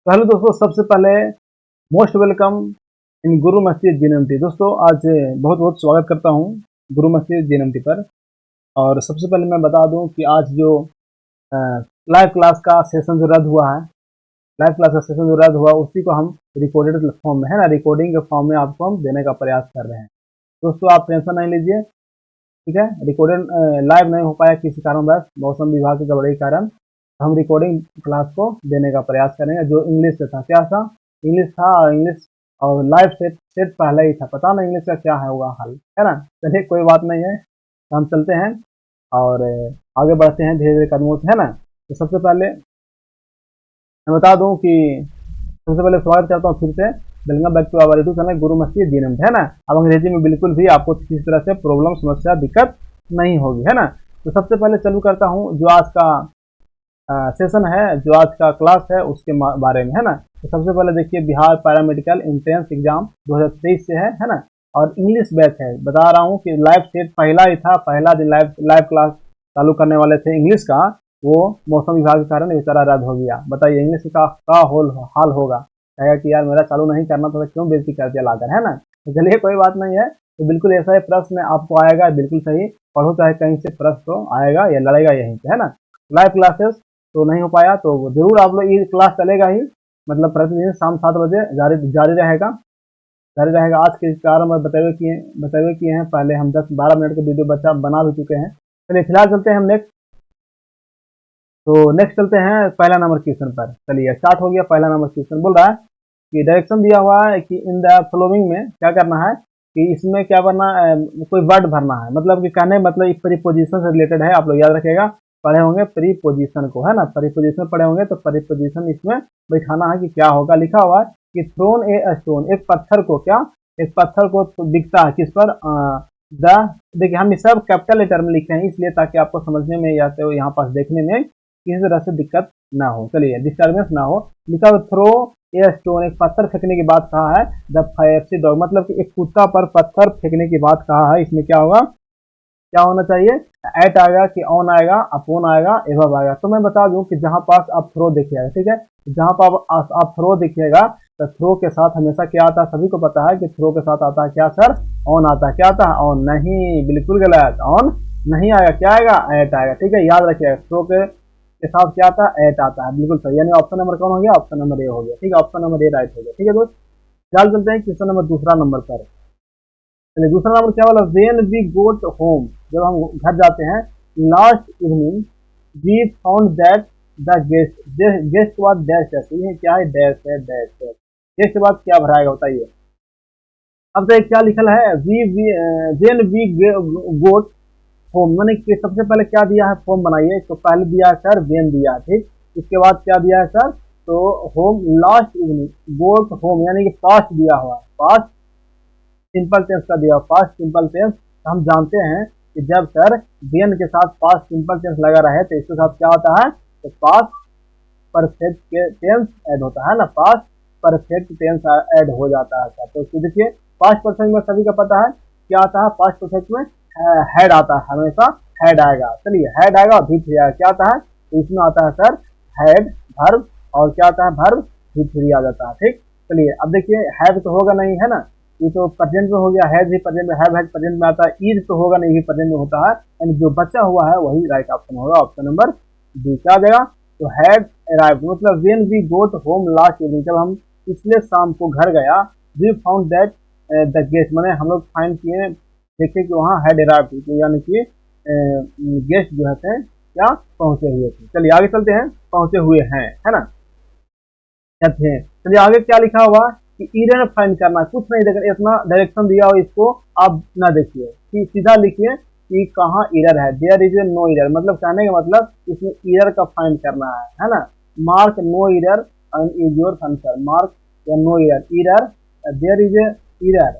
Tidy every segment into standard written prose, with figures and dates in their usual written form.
तो हेलो दोस्तों, सबसे पहले मोस्ट वेलकम इन गुरु मस्जिद जीएनएमटी। दोस्तों आज बहुत बहुत स्वागत करता हूं गुरु मस्जिद जीएनएमटी पर। और सबसे पहले मैं बता दूं कि आज जो लाइव क्लास का सेशन जो रद्द हुआ है, लाइव क्लास का सेशन जो रद्द हुआ उसी को हम रिकॉर्डेड फॉर्म में है ना, रिकॉर्डिंग के फॉर्म में आपको हम देने का प्रयास कर रहे हैं। दोस्तों आप टेंशन नहीं लीजिए, ठीक है। रिकॉर्डेड लाइव नहीं हो पाया किसी कारणवश, मौसम विभाग की गड़बड़ी के कारण। हम रिकॉर्डिंग क्लास को देने का प्रयास करेंगे। जो इंग्लिश से था, क्या था, इंग्लिश था, और इंग्लिश और लाइव सेट पहले ही था, पता नहीं इंग्लिश का क्या है होगा हाल, है ना। चलिए कोई बात नहीं है, तो हम चलते हैं और आगे बढ़ते हैं धीरे धीरे कदमों से, है ना। तो सबसे पहले मैं बता दूं कि सबसे पहले स्वागत करता हूँ फिर से, welcome back to our YouTube channel Guru Masjid जीएनएमटी, है ना। अब अंग्रेजी में बिल्कुल भी आपको किसी तरह से प्रॉब्लम, समस्या, दिक्कत नहीं होगी, है ना। तो सबसे पहले चालू करता हूँ जो आज का सेशन है, जो आज का क्लास है उसके बारे में, है ना। तो सबसे पहले देखिए, बिहार पैरामेडिकल एंट्रेंस एग्जाम 2023 से है ना। और इंग्लिश बैच है। बता रहा हूँ कि लाइव सेट पहला ही था, पहला दिन लाइव क्लास चालू करने वाले थे इंग्लिश का, वो मौसम विभाग के कारण बेचारा रद्द हो गया। बताइए इंग्लिश का हाल होगा, कहेगा कि यार मेरा चालू नहीं करना था, क्यों बेइज्जती कर दिया लाकर, है ना। तो चलिए कोई बात नहीं है। तो बिल्कुल ऐसा ही प्रश्न आपको आएगा, बिल्कुल सही पढ़ो, चाहे कहीं से प्रश्न तो आएगा, या लड़ेगा यहीं पे, है ना। लाइव क्लासेस तो नहीं हो पाया, तो जरूर आप लोग, ये क्लास चलेगा ही, मतलब प्रतिदिन शाम 7 बजे जारी रहेगा। आज के कारण मैं बताए किए हैं। पहले हम 10-12 मिनट के वीडियो बना भी चुके हैं। चलिए फिलहाल चलते हैं हम नेक्स्ट चलते हैं पहला नंबर क्वेश्चन पर। चलिए स्टार्ट हो गया। पहला नंबर क्वेश्चन बोल रहा है कि डायरेक्शन दिया हुआ है कि इन द फॉलोइंग में क्या करना है, कि इसमें क्या करना, कोई वर्ड भरना है। मतलब कि कहने मतलब प्रीपोजिशन से रिलेटेड है, आप लोग याद रखिएगा। पढ़े होंगे प्रीपोजिशन को, है ना, प्रीपोजिशन पढ़े होंगे, तो प्रीपोजिशन इसमें बैठाना है कि क्या होगा। लिखा हुआ है कि थ्रोन ए स्टोन, एक पत्थर को, क्या, एक पत्थर को दिखता है किस पर, द, देखिए हम सब कैपिटल लेटर में लिखे हैं इसलिए ताकि आपको समझने में या तो यहाँ पास देखने में किसी तरह से दिक्कत ना हो, चलिए डिस्टर्बेंस ना हो। लिखा हुआ थ्रो ए स्टोन, एक पत्थर फेंकने की बात कहा है। द फायरसी डॉग, मतलब कि एक कुत्ता पर पत्थर फेंकने की बात कहा है। इसमें क्या होगा, क्या होना चाहिए, एट आएगा कि ऑन आएगा, अपॉन आएगा, एवब आएगा। तो मैं बता दूं कि जहां पास आप थ्रो देखिएगा, ठीक है, जहां पर आप थ्रो देखिएगा, तो थ्रो के साथ हमेशा क्या आता है, सभी को पता है कि थ्रो के साथ आता है क्या सर, ऑन आता है। क्या आता है, ऑन नहीं, बिल्कुल गलत, ऑन नहीं आएगा, क्या आएगा, एट आएगा, ठीक है, याद रखिएगा। थ्रो के साथ क्या आता है, एट आता है, बिल्कुल सही। यानी ऑप्शन नंबर कौन हो गया, ऑप्शन नंबर ए हो गया, ठीक है, ऑप्शन नंबर ए राइट हो गया, ठीक है दोस्त। चल चलते हैं क्वेश्चन नंबर दूसरा नंबर पर। चलिए दूसरा नंबर क्या वाला, व्हेन वी गोट होम, जब हम घर जाते हैं, last evening we found that the guest के बाद डैश है, ये क्या है, डैश है, डैश है, गेस्ट के बाद क्या भराएगा बताइए। अब तो क्या लिखल है, व्हेन वी गोट होम, मैंने कि सबसे पहले क्या दिया है, फॉर्म बनाइए। तो पहले दिया है सर वेन दिया है, ठीक। इसके बाद क्या दिया है सर, तो होम लास्ट इवनिंग, गोट होम यानी कि पास्ट दिया हुआ है, पास्ट सिंपल टेंस का दिया, पास्ट सिंपल टेंस। हम जानते हैं कि जब सर वेन के साथ पास्ट सिंपल टेंस लगा रहे तो इसके साथ क्या होता है, तो पास्ट परफेक्ट टेंस ऐड होता है ना, पास्ट परफेक्ट टेंस ऐड हो जाता है सर। तो देखिए पास्ट परफेक्ट में सभी का पता है क्या आता है, पास्ट परफेक्ट में हेड आता है, हमेशा हेड आएगा। चलिए हेड आएगा और भी आएगा, क्या आता है, तो इसमें आता है सर हेड वर्ब, और क्या आता है, वर्ब भी फ्री आ जाता है, ठीक। चलिए अब देखिए हैव तो होगा नहीं, है ना, ये तो प्रेजेंट में हो गया, हैज भी प्रेजेंट में, हैव हैड प्रेजेंट में आता है, ईज तो होगा नहीं, भी प्रेजेंट में होता है, यानी जो बचा हुआ है वही राइट ऑप्शन होगा, ऑप्शन नंबर बी। क्या आ जाएगा, तो हैड अराइव्ड, मतलब when we got home last evening, जब हम पिछले शाम को घर गया, we found that the guest, मैंने हम लोग फाइंड किए, देखे कि वहाँ हेड अराइव्ड, यानी कि गेस्ट जो है क्या पहुंचे हुए थे। चलिए आगे चलते हैं, पहुंचे हुए हैं, है ना। चलिए आगे क्या लिखा हुआ कि इरर फाइंड करना, कुछ नहीं देखना, इतना डायरेक्शन दिया हो इसको आप ना देखिए, कि सीधा लिखिए कि कहाँ इरर है, there is a no error, मतलब कहने का मतलब इसमें इरर का फाइंड करना है ना। Mark no error and is your answer, mark या no error, error there is a error,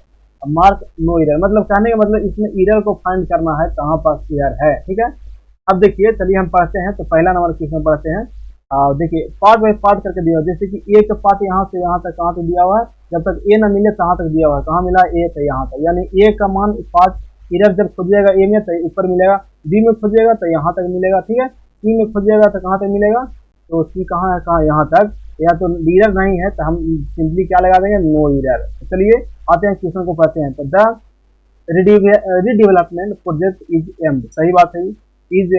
mark no error, मतलब कहने का मतलब इसमें इरर को फाइंड करना है, कहाँ पास इरर है, ठीक है। अब देखिए चलिए हम पढ़ते हैं, तो पहला नंबर क्वेश्चन पढ़ते हैं। देखिए पार्ट बाई पार्ट करके दिया हुआ, जैसे कि ए का पार्ट यहाँ से यहाँ तक कहाँ तक दिया हुआ है, जब तक ए ना मिले कहाँ तक दिया हुआ है, कहाँ मिला, ए से यहाँ तक, यानी ए का मान पार्ट इधर जब खोजिएगा ए में तो ऊपर मिलेगा, बी में खोजिएगा तो यहाँ तक मिलेगा, ठीक है, सी में खोजिएगा तो कहाँ तक मिलेगा, तो सी कहाँ है, कहाँ यहाँ तक, या तो एरर नहीं है तो हम सिंपली क्या लगा देंगे, नो एरर। चलिए आते हैं क्वेश्चन को पढ़ते हैं। तो the redevelopment project is aimed, सही बात है, इज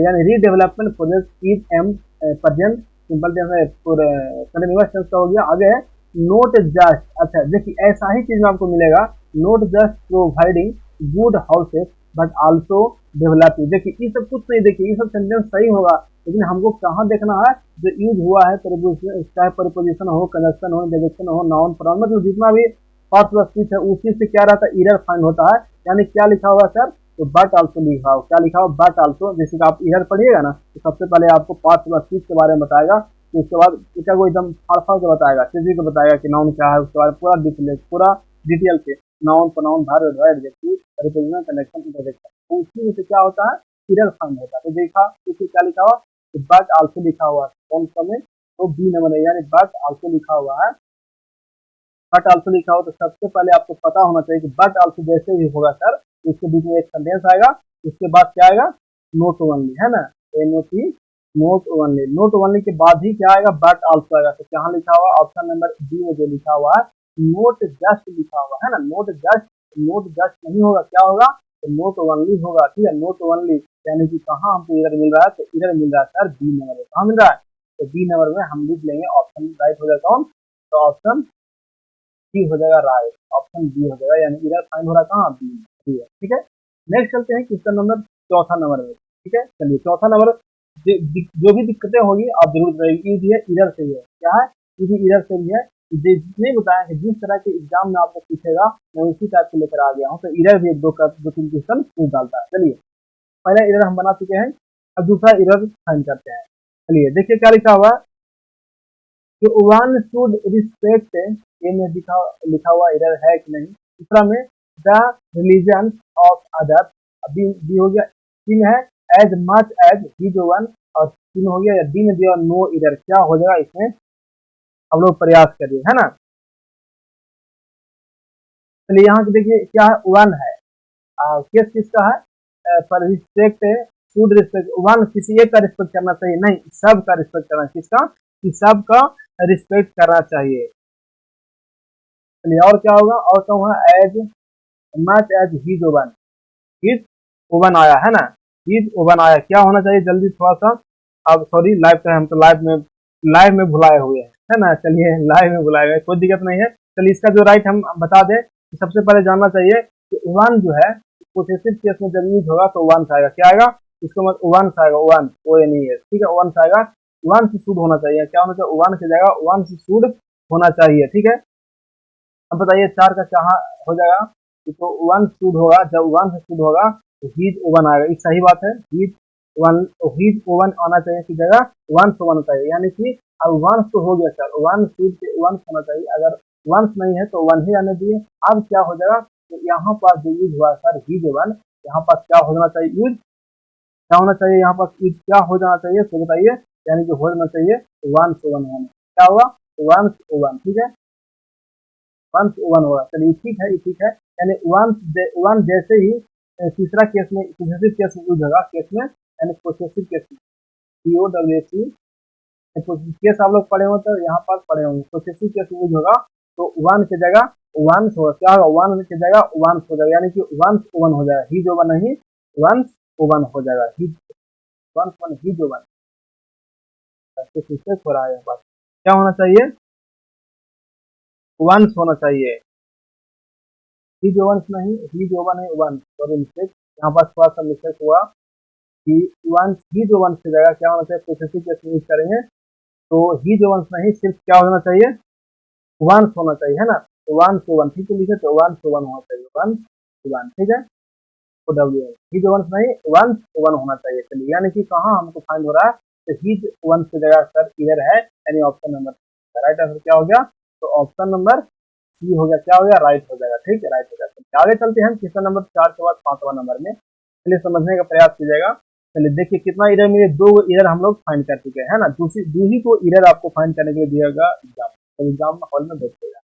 यानी redevelopment project is aimed present, simple continuous tense का हो गया। आगे है नोट जस्ट, अच्छा देखिए ऐसा ही चीज में आपको मिलेगा, note just providing good houses but also developing. देखिए ये सब कुछ नहीं, देखिए ये सब सेंटेंस सही होगा, लेकिन हमको कहाँ देखना है, जो यूज हुआ है प्रीपोजिशन, चाहे प्रीपोजिशन हो, कंजक्शन हो, इंटरजेक्शन हो, नाउन प्रोनाउन, मतलब जितना भी पार्ट प्लस स्पीच है उसी से क्या रहता है, एरर फाइंड होता है। यानी क्या लिखा हुआ सर, तो बट आल्सो लिखा हो, क्या लिखा हो, बट आल्सो। जैसे कि आप एरर पढ़िएगा ना तो सबसे पहले आपको पार्ट प्लस स्पीच के बारे में बताएगा, तो उसके बाद क्या को एकदम फाड़ के बताएगा, किसी को बताएगा कि नाउन क्या है, उसके बाद पूरा डिटेल से noun pronoun verb adverb adjective preposition connection interjection, तो उसी में से क्या होता है, एरर फाइंड होता है। तो देखा उसे क्या लिखा हुआ, तो बट आल्सो लिखा हुआ है कौन सा में, तो बी नंबर है, यानी बट आल्सो लिखा हुआ है, बट आल्सो लिखा हो। तो सबसे पहले आपको पता होना चाहिए कि बट आल्सो जैसे ही होगा सर, उसके बीच में एक सेंटेंस आएगा, उसके बाद क्या आएगा, नोट ओनली, है ना, NOT, note only, note only के बाद ही क्या आएगा, बट आल्सो आएगा। तो क्या लिखा हुआ, ऑप्शन नंबर बी में जो लिखा हुआ है नोट जस्ट लिखा हुआ है ना, नोट जस्ट, नोट जस्ट नहीं होगा, क्या होगा, तो नोट ओनली होगा, ठीक है, नोट ओनली। यानी कि कहाँ हमको इधर मिल रहा है, तो इधर मिल रहा है सर बी नंबर में, कहाँ मिल रहा है, तो बी नंबर में हम लिख लेंगे, ऑप्शन राइट हो जाएगा कौन, तो ऑप्शन बी हो जाएगा राइट, ऑप्शन बी हो जाएगा, यानी इधर फाइंड हो रहा है कहाँ, बी है, ठीक है। नेक्स्ट चलते हैं क्वेश्चन नंबर चौथा नंबर में, ठीक है। चलिए चौथा नंबर, जो भी दिक्कतें होगी आप जरूर बताइए, ये इधर से ही है, क्या है, ये भी इधर से ही है। जितने बताया कि जिस तरह के एग्जाम में आपको पूछेगा मैं उसी टाइप से लेकर आ गया हूँ, तो इधर भी दो तीन क्वेश्चन पूछ डालता है। चलिए पहला इधर हम बना चुके हैं, अब दूसरा इधर फाइंड करते हैं। चलिए देखिए क्या लिखा हुआ, कि वन शुड रिस्पेक्ट, ये में लिखा हुआ इधर है कि नहीं। दूसरा में द रिलीजन ऑफ अदर, अभी बी हो गया, तीन है as much as his one, और तीन हो गया, या डी में दिया नो इधर, क्या हो जाएगा इसमें, हम लोग प्रयास करिए, है ना। चलिए यहाँ देखिए क्या है, वन है, केस किसका है, पर रिस्पेक्ट, शुड रिस्पेक्ट, वन किसी एक का रिस्पेक्ट करना चाहिए, नहीं सब का रिस्पेक्ट करना, किसका, कि सब का रिस्पेक्ट करना चाहिए। चलिए और क्या होगा, और क्या होगा, as much as his own, his own आया है ना, हिज ओवन आया, क्या होना चाहिए, जल्दी थोड़ा सा, अब सॉरी लाइव का हम तो लाइव में भुलाए हुए हैं, है ना। चलिए लाइव में भुलाए हुए, कोई दिक्कत नहीं है। चलिए इसका जो राइट हम बता दें, तो सबसे पहले जानना चाहिए कि वन जो है पोसेसिव केस में जब यूज होगा तो वन आएगा, क्या आएगा, इसको मतलब वन आएगा, one O N E S, ठीक है, वन आएगा, वन से शुड होना चाहिए, क्या होना चाहिए, वन की जगह वन से शुड होना चाहिए, ठीक है। अब बताइए चार का क्या हो जाएगा, तो वन शुड होगा, जब वन से शुड होगा तो हीज ओवन आएगा, ये सही बात है, हीज ओवन आना चाहिए की जगह वंस होना चाहिए, यानी कि अब वंस तो हो गया sir, one should say once होना चाहिए, अगर वंस नहीं है तो वन ही आने दिए। अब क्या हो जाएगा, तो यहाँ पास जो यूज हुआ सर हीज ओवन, यहाँ पास क्या होना चाहिए, यूज क्या होना चाहिए, यहाँ पास यूज क्या हो जाना चाहिए, तो बताइए, यानी कि हो जाना चाहिए वंस ओवन होना, क्या होगा, वंस ओवन, ठीक है, वंस वन होगा। चलिए ठीक है, ये ठीक है, यानी वन जैसे ही तीसरा केस में पोसेसिव केस में यूज होगा, केस में यानी पोसेसिव केस में, POSSIV केस आप लोग पढ़े हो तो यहाँ पर पढ़े होंगे, पोसेसिव केस में यूज होगा तो वन की जगह वंस होगा, क्या होगा, वन की जगह वंस हो जाएगा, यानी कि वंस ओवन हो जाएगा, ही जो वन नहीं वंस ओवन हो जाएगा, ही वंस वन ही जो वन, मिस्टेक हो रहा है, बात क्या होना चाहिए, वंस होना चाहिए, ही जो वंस नहीं, ही जो वन है वन, सॉरी मिस्टेक, यहाँ पर थोड़ा सा मिस्टेक हुआ कि वंस ही जो वंस की जगह क्या होना चाहिए, पोसेसिव केस में यूज करेंगे तो ही जो वंस नहीं, सिर्फ क्या होना चाहिए, वंस होना चाहिए, है ना, तो वन टू वन, ठीक है, लिखे तो वन टू वन होना चाहिए, वन टू वन, ठीक है, तो डब्ल्यू ही जो वंस नहीं वन टू वन होना चाहिए। चलिए यानी कि कहाँ हमको फाइंड हो रहा है, तो ही वंस की जगह सर इधर है, यानी ऑप्शन नंबर, राइट आंसर क्या हो गया, तो ऑप्शन नंबर सी हो गया, क्या हो गया, राइट हो जाएगा, ठीक है, राइट हो जाएगा। आगे चलते हैं क्वेश्चन नंबर 4 के बाद 5वां नंबर में, चलिए समझने का प्रयास कीजिएगा। चलिए देखिए कितना इधर मिले, दो इधर हम लोग फाइंड कर चुके हैं ना, दूसरी को इधर आपको फाइंड करने के लिए दिएगा एग्जाम, तो एग्जाम हॉल में बैठेगा।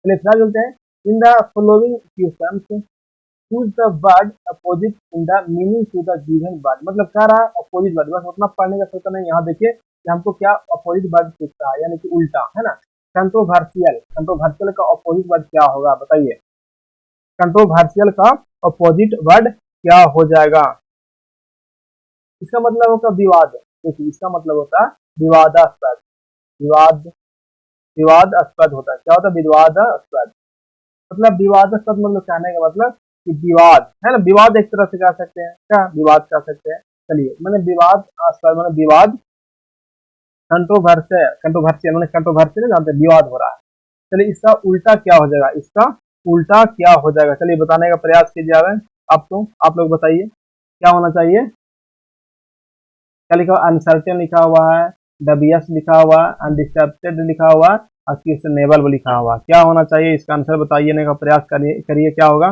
चलिए फिलहाल चलते हैं, in the following question choose the word opposite in the meaning to the given word, मतलब क्या रहा अपोजिट वर्ड, बस उतना पढ़ने का सोचा नहीं। यहाँ देखिए कि हमको क्या अपोजिट वर्ड पूछता है, यानी कि उल्टा, है ना। कंट्रोवर्शियल, कंट्रोवर्शियल का अपोजिट वर्ड क्या होगा बताइए। कंट्रोवर्शियल का अपोजिट वर्ड क्या हो जाएगा? इसका मतलब होता है विवाद। देखिए इसका मतलब होता है विवादास्पद। विवाद, विवादास्पद होता है। क्या होता है? विवादास्पद। मतलब विवादास्पद मतलब कहने का मतलब कि विवाद, है ना। विवाद एक तरह से कह सकते हैं, क्या विवाद कह सकते हैं। चलिए मैंने विवादास्पद मैंने विवाद, कंट्रोवर्शियल, कंट्रोवर्शियल मैंने कंट्रोवर्शियल जानते हैं, विवाद हो रहा है। चलिए इसका उल्टा क्या हो जाएगा? इसका उल्टा क्या हो जाएगा? चलिए बताने का प्रयास कीजिए। आप लोग बताइए क्या होना चाहिए। क्या लिखा हुआ? अनसर्टेन लिखा हुआ है, डबियस लिखा हुआ, अनडिस्टर्बेड लिखा हुआ और क्वेश्चनेबल लिखा हुआ। क्या होना चाहिए? इसका आंसर बताइए का प्रयास करिए क्या होगा।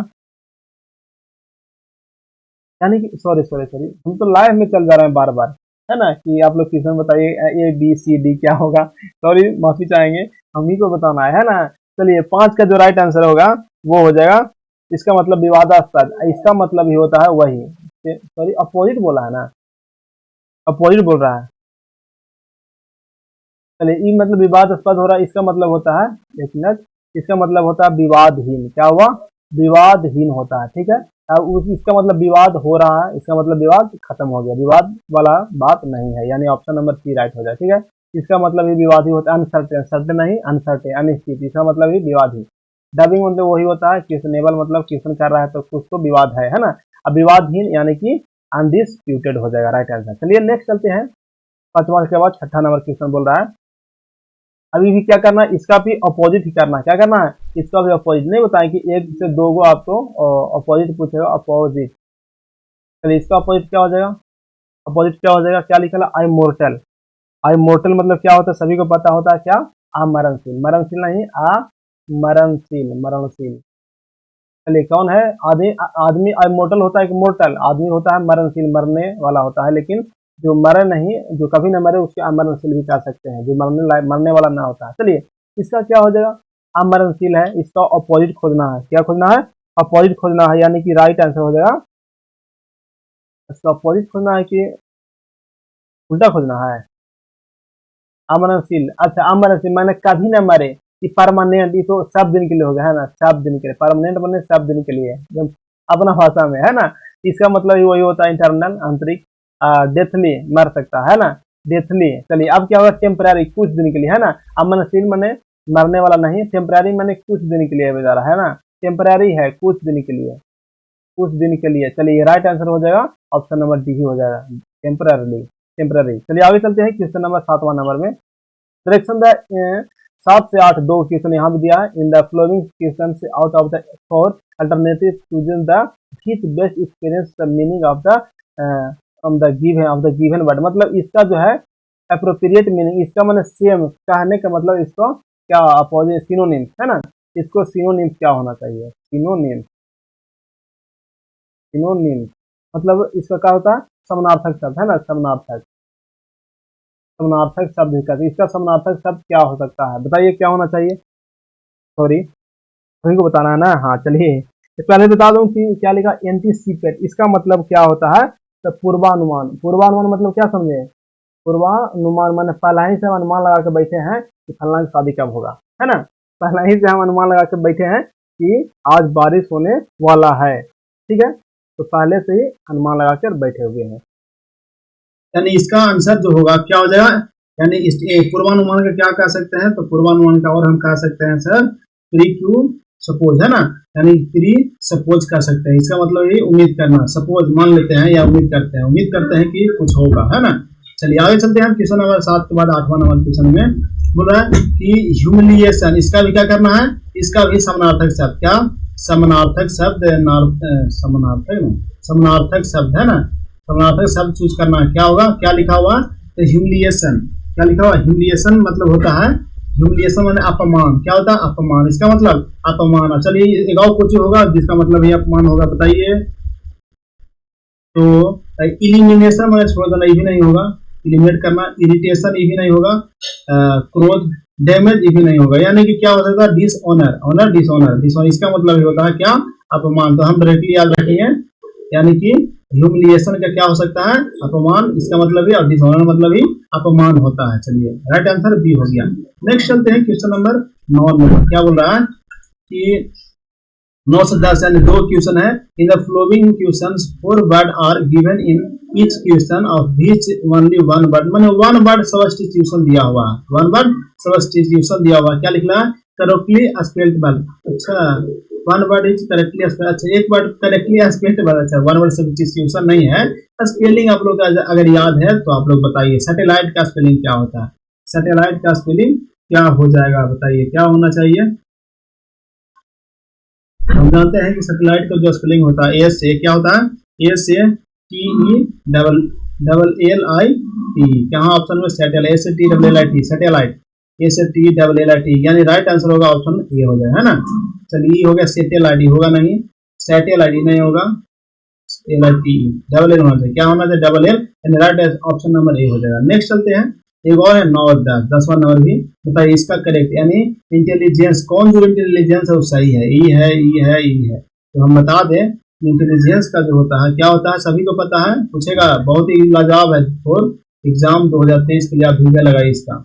यानी कि सॉरी सॉरी सॉरी, हम तो लाइव में चल जा रहे हैं बार बार, है ना। कि आप लोग क्वेश्चन बताइए ए बी सी डी क्या होगा। सॉरी, माफी चाहेंगे, हम ही को बताना है ना। चलिए 5 का जो राइट आंसर होगा वो हो जाएगा, इसका मतलब विवादास्पद, इसका मतलब ही होता है वही, सॉरी अपोजिट बोला है ना, अपोजिट बोल रहा है। चलिए ई मतलब विवादास्पद हो रहा है, इसका मतलब होता है, एक मिनट, इसका मतलब होता है विवादहीन। क्या हुआ? विवादहीन होता है, ठीक है। अब इसका मतलब विवाद हो रहा है, इसका मतलब विवाद खत्म हो गया, विवाद वाला बात नहीं है, यानी ऑप्शन नंबर सी राइट हो जाए, ठीक है। इसका मतलब ही विवाद ही होता है, अनसर्टेन, सर्टेन नहीं अनसर्टेन, अनिश्चित, इसका मतलब ही विवाद ही। डबिंग मतलब वही होता है, क्वेश्चनेबल मतलब क्वेश्चन कर रहा है तो कुछ तो विवाद है ना। अब विवादहीन यानी कि अनडिस्प्यूटेड हो जाएगा राइट आंसर। चलिए नेक्स्ट चलते हैं, 5वां के बाद 6ठा नंबर क्वेश्चन बोल रहा है। अभी भी क्या करना है? इसका भी अपोजिट ही करना है। क्या करना है? इसका भी अपोजिट, नहीं बताएं कि एक से दो को आपको अपोजिट पूछेगा, अपोजिट। चलिए इसका अपोजिट क्या हो जाएगा? अपोजिट क्या हो जाएगा? क्या लिखा है? आई मोर्टल। आई मोर्टल मतलब क्या होता है? सभी को पता होता है, क्या? अमरणशील, मरणशील नहीं, मरणशील, मरणशील। चलिए कौन है? आदमी, आदमी इमोर्टल होता है, एक मोर्टल आदमी होता है, मरणशील मरने वाला होता है, लेकिन जो मरे नहीं, जो कभी न मरे उसके अमरणशील भी कह सकते हैं, जो मरने वाला ना होता है। चलिए इसका क्या हो जाएगा? अमरणशील है, इसका अपोजिट खोजना है। क्या खोजना है? अपोजिट खोजना है, यानी कि राइट आंसर हो जाएगा, इसका अपोजिट खोजना है कि उल्टा खोजना है? अमरणशील, अच्छा अमरणशील मैंने कभी न मरे, कि परमानेंट, ये तो सब दिन के लिए हो गया, है ना, सब दिन के लिए। परमानेंट मैंने सब दिन के लिए, जब अपना भाषा में, है ना। इसका मतलब ही वही होता है, इंटरनल, आंतरिक, डेथली मर सकता है ना, डेथली। चलिए अब क्या होगा? टेम्पररी, कुछ दिन के लिए, है ना। अमरणशील मैंने मरने वाला नहीं, टेम्पररी मैंने कुछ दिन के लिए बेचारा, है ना, टेम्पररी है, कुछ दिन के लिए, कुछ दिन के लिए। चलिए राइट आंसर हो जाएगा ऑप्शन नंबर डी ही हो जाएगा, टेम्पररी, टेम्पररी। चलिए आगे चलते हैं क्वेश्चन नंबर 7वां नंबर में। डायरेक्शन द 7 से 8 दो क्वेश्चन यहाँ भी दिया है। इन द फ्लोइंग क्वेश्चन से out of the 4 alternative chosen the which best experience the meaning of the given word. मतलब इसका जो है अप्रोप्रिएट मीनिंग, इसका मतलब सेम कहने का मतलब, इसको क्या अपोजिट, सिनोनिम, है ना। इसको सिनोनिम क्या होना चाहिए? सिनोनिम, सिनोनिम मतलब इसका क्या होता है? समानार्थक शब्द, है ना, समानार्थक, समानार्थक शब्द कहते हैं। इसका समानार्थक शब्द क्या हो सकता है? बताइए क्या होना चाहिए। सॉरी, सभी को बताना है ना। हाँ चलिए, तो पहले बता दूं कि क्या लिखा, एंटीसिपेट, इसका मतलब क्या होता है? तो पूर्वानुमान। पूर्वानुमान मतलब क्या समझे? पूर्वानुमान माने पहला ही से हम अनुमान लगा के बैठे हैं कि फलना की शादी कब होगा, है ना। पहला ही से हम अनुमान लगा के बैठे हैं कि आज बारिश होने वाला है, ठीक है। तो पहले से ही अनुमान लगा कर बैठे हुए हैं, यानी इसका आंसर जो होगा क्या हो जाएगा? यानी इस पूर्वानुमान का क्या कह सकते हैं? तो पूर्वानुमान का और हम कह सकते हैं सर प्री क्यू सपोज, है ना, यानी प्री सपोज कर सकते हैं। इसका मतलब ये उम्मीद करना, सपोज मान लेते हैं या उम्मीद करते हैं कि कुछ होगा, है ना। चलिए आगे चलते हैं क्वेश्चन नंबर 7 के बाद 8वां नंबर क्वेश्चन में बोल रहा है कि ह्यूमिलिएशन, इसका भी क्या करना है? इसका भी समानार्थक शब्द, क्या समानार्थक शब्द, समानार्थक शब्द, है ना, समानार्थक शब्द चूज करना है। क्या होगा? क्या लिखा हुआ? तो ह्यूमिलिएशन, क्या लिखा हुआ? ह्यूमिलिएशन मतलब होता है, ह्यूमिलिएशन माने अपमान। क्या होता है? अपमान, इसका मतलब अपमान। चलिए एक और कुछ होगा जिसका मतलब ये अपमान होगा, बताइए। तो इलिमिनेशन मैंने छोड़ देना, ये भी नहीं होगा, इलिमिनेट करना। इरिटेशन ये भी नहीं होगा, क्रोध, डैमेज ये भी नहीं होगा। यानी कि क्या हो सकता है? डिसऑनर, ऑनर, डिसऑनर, डिसऑनर, इसका मतलब ये होता है क्या? अपमान। तो हम डायरेक्टली याद रखेंगे यानी कि ह्यूमिलिएशन का क्या हो सकता है, अपमान, इसका मतलब ही, और डिसऑनर मतलब ही अपमान होता है। चलिए राइट आंसर बी हो गया। नेक्स्ट चलते हैं क्वेश्चन नंबर 9 में। क्या बोल रहा है कि 9 से 10 यानी 2 क्वेश्चन है। In the following questions 4 word are given in each question of which only 1 word, माने 1 वर्ड सब्स्टिट्यूशन दिया हुआ है, 1 वर्ड सब्स्टिट्यूशन दिया हुआ है। क्या लिखना है, करेक्टली स्पेल्ड वर्ड। अच्छा 1 वर्ड इज करेक्टली स्पेल्ड, अच्छा 1 वर्ड करेक्टली स्पेल्ड वर्ड, अच्छा 1 वर्ड सब्स्टिट्यूशन नहीं है। स्पेलिंग आप लोग अगर याद है तो आप लोग बताइए, सैटेलाइट का स्पेलिंग क्या होता है, सैटेलाइट का स्पेलिंग क्या हो जाएगा, बताइए क्या होना चाहिए। हम जानते हैं कि सैटेलाइट का जो स्पेलिंग होता है एस से क्या होता है, एस से T E double L I T, यहाँ ऑप्शन में सैटेल, एस से T double L I T, satellite, S से T double L I T, यानी राइट आंसर होगा ऑप्शन ए हो जाए, है ना। चलिए हो गया, सैटेलाइट होगा नहीं, सैटेलाइट नहीं होगा, L I T double L होना चाहिए, क्या होना चाहिए, डबल एल, यानी राइट ऑप्शन नंबर ए हो जाएगा। नेक्स्ट चलते हैं, एक और है 9 और 10, 10वां नंबर भी बताइए इसका करेक्ट, यानी इंटेलिजेंस, कौन जो इंटेलिजेंस है वो सही है, ई है, ई है, ई है। तो हम बता दें इंटेलिजेंस का जो होता है क्या होता है, सभी को पता है, पूछेगा, बहुत ही लाजवाब है, और एग्जाम 2023 के लिए आप भीगा लगाइए इसका,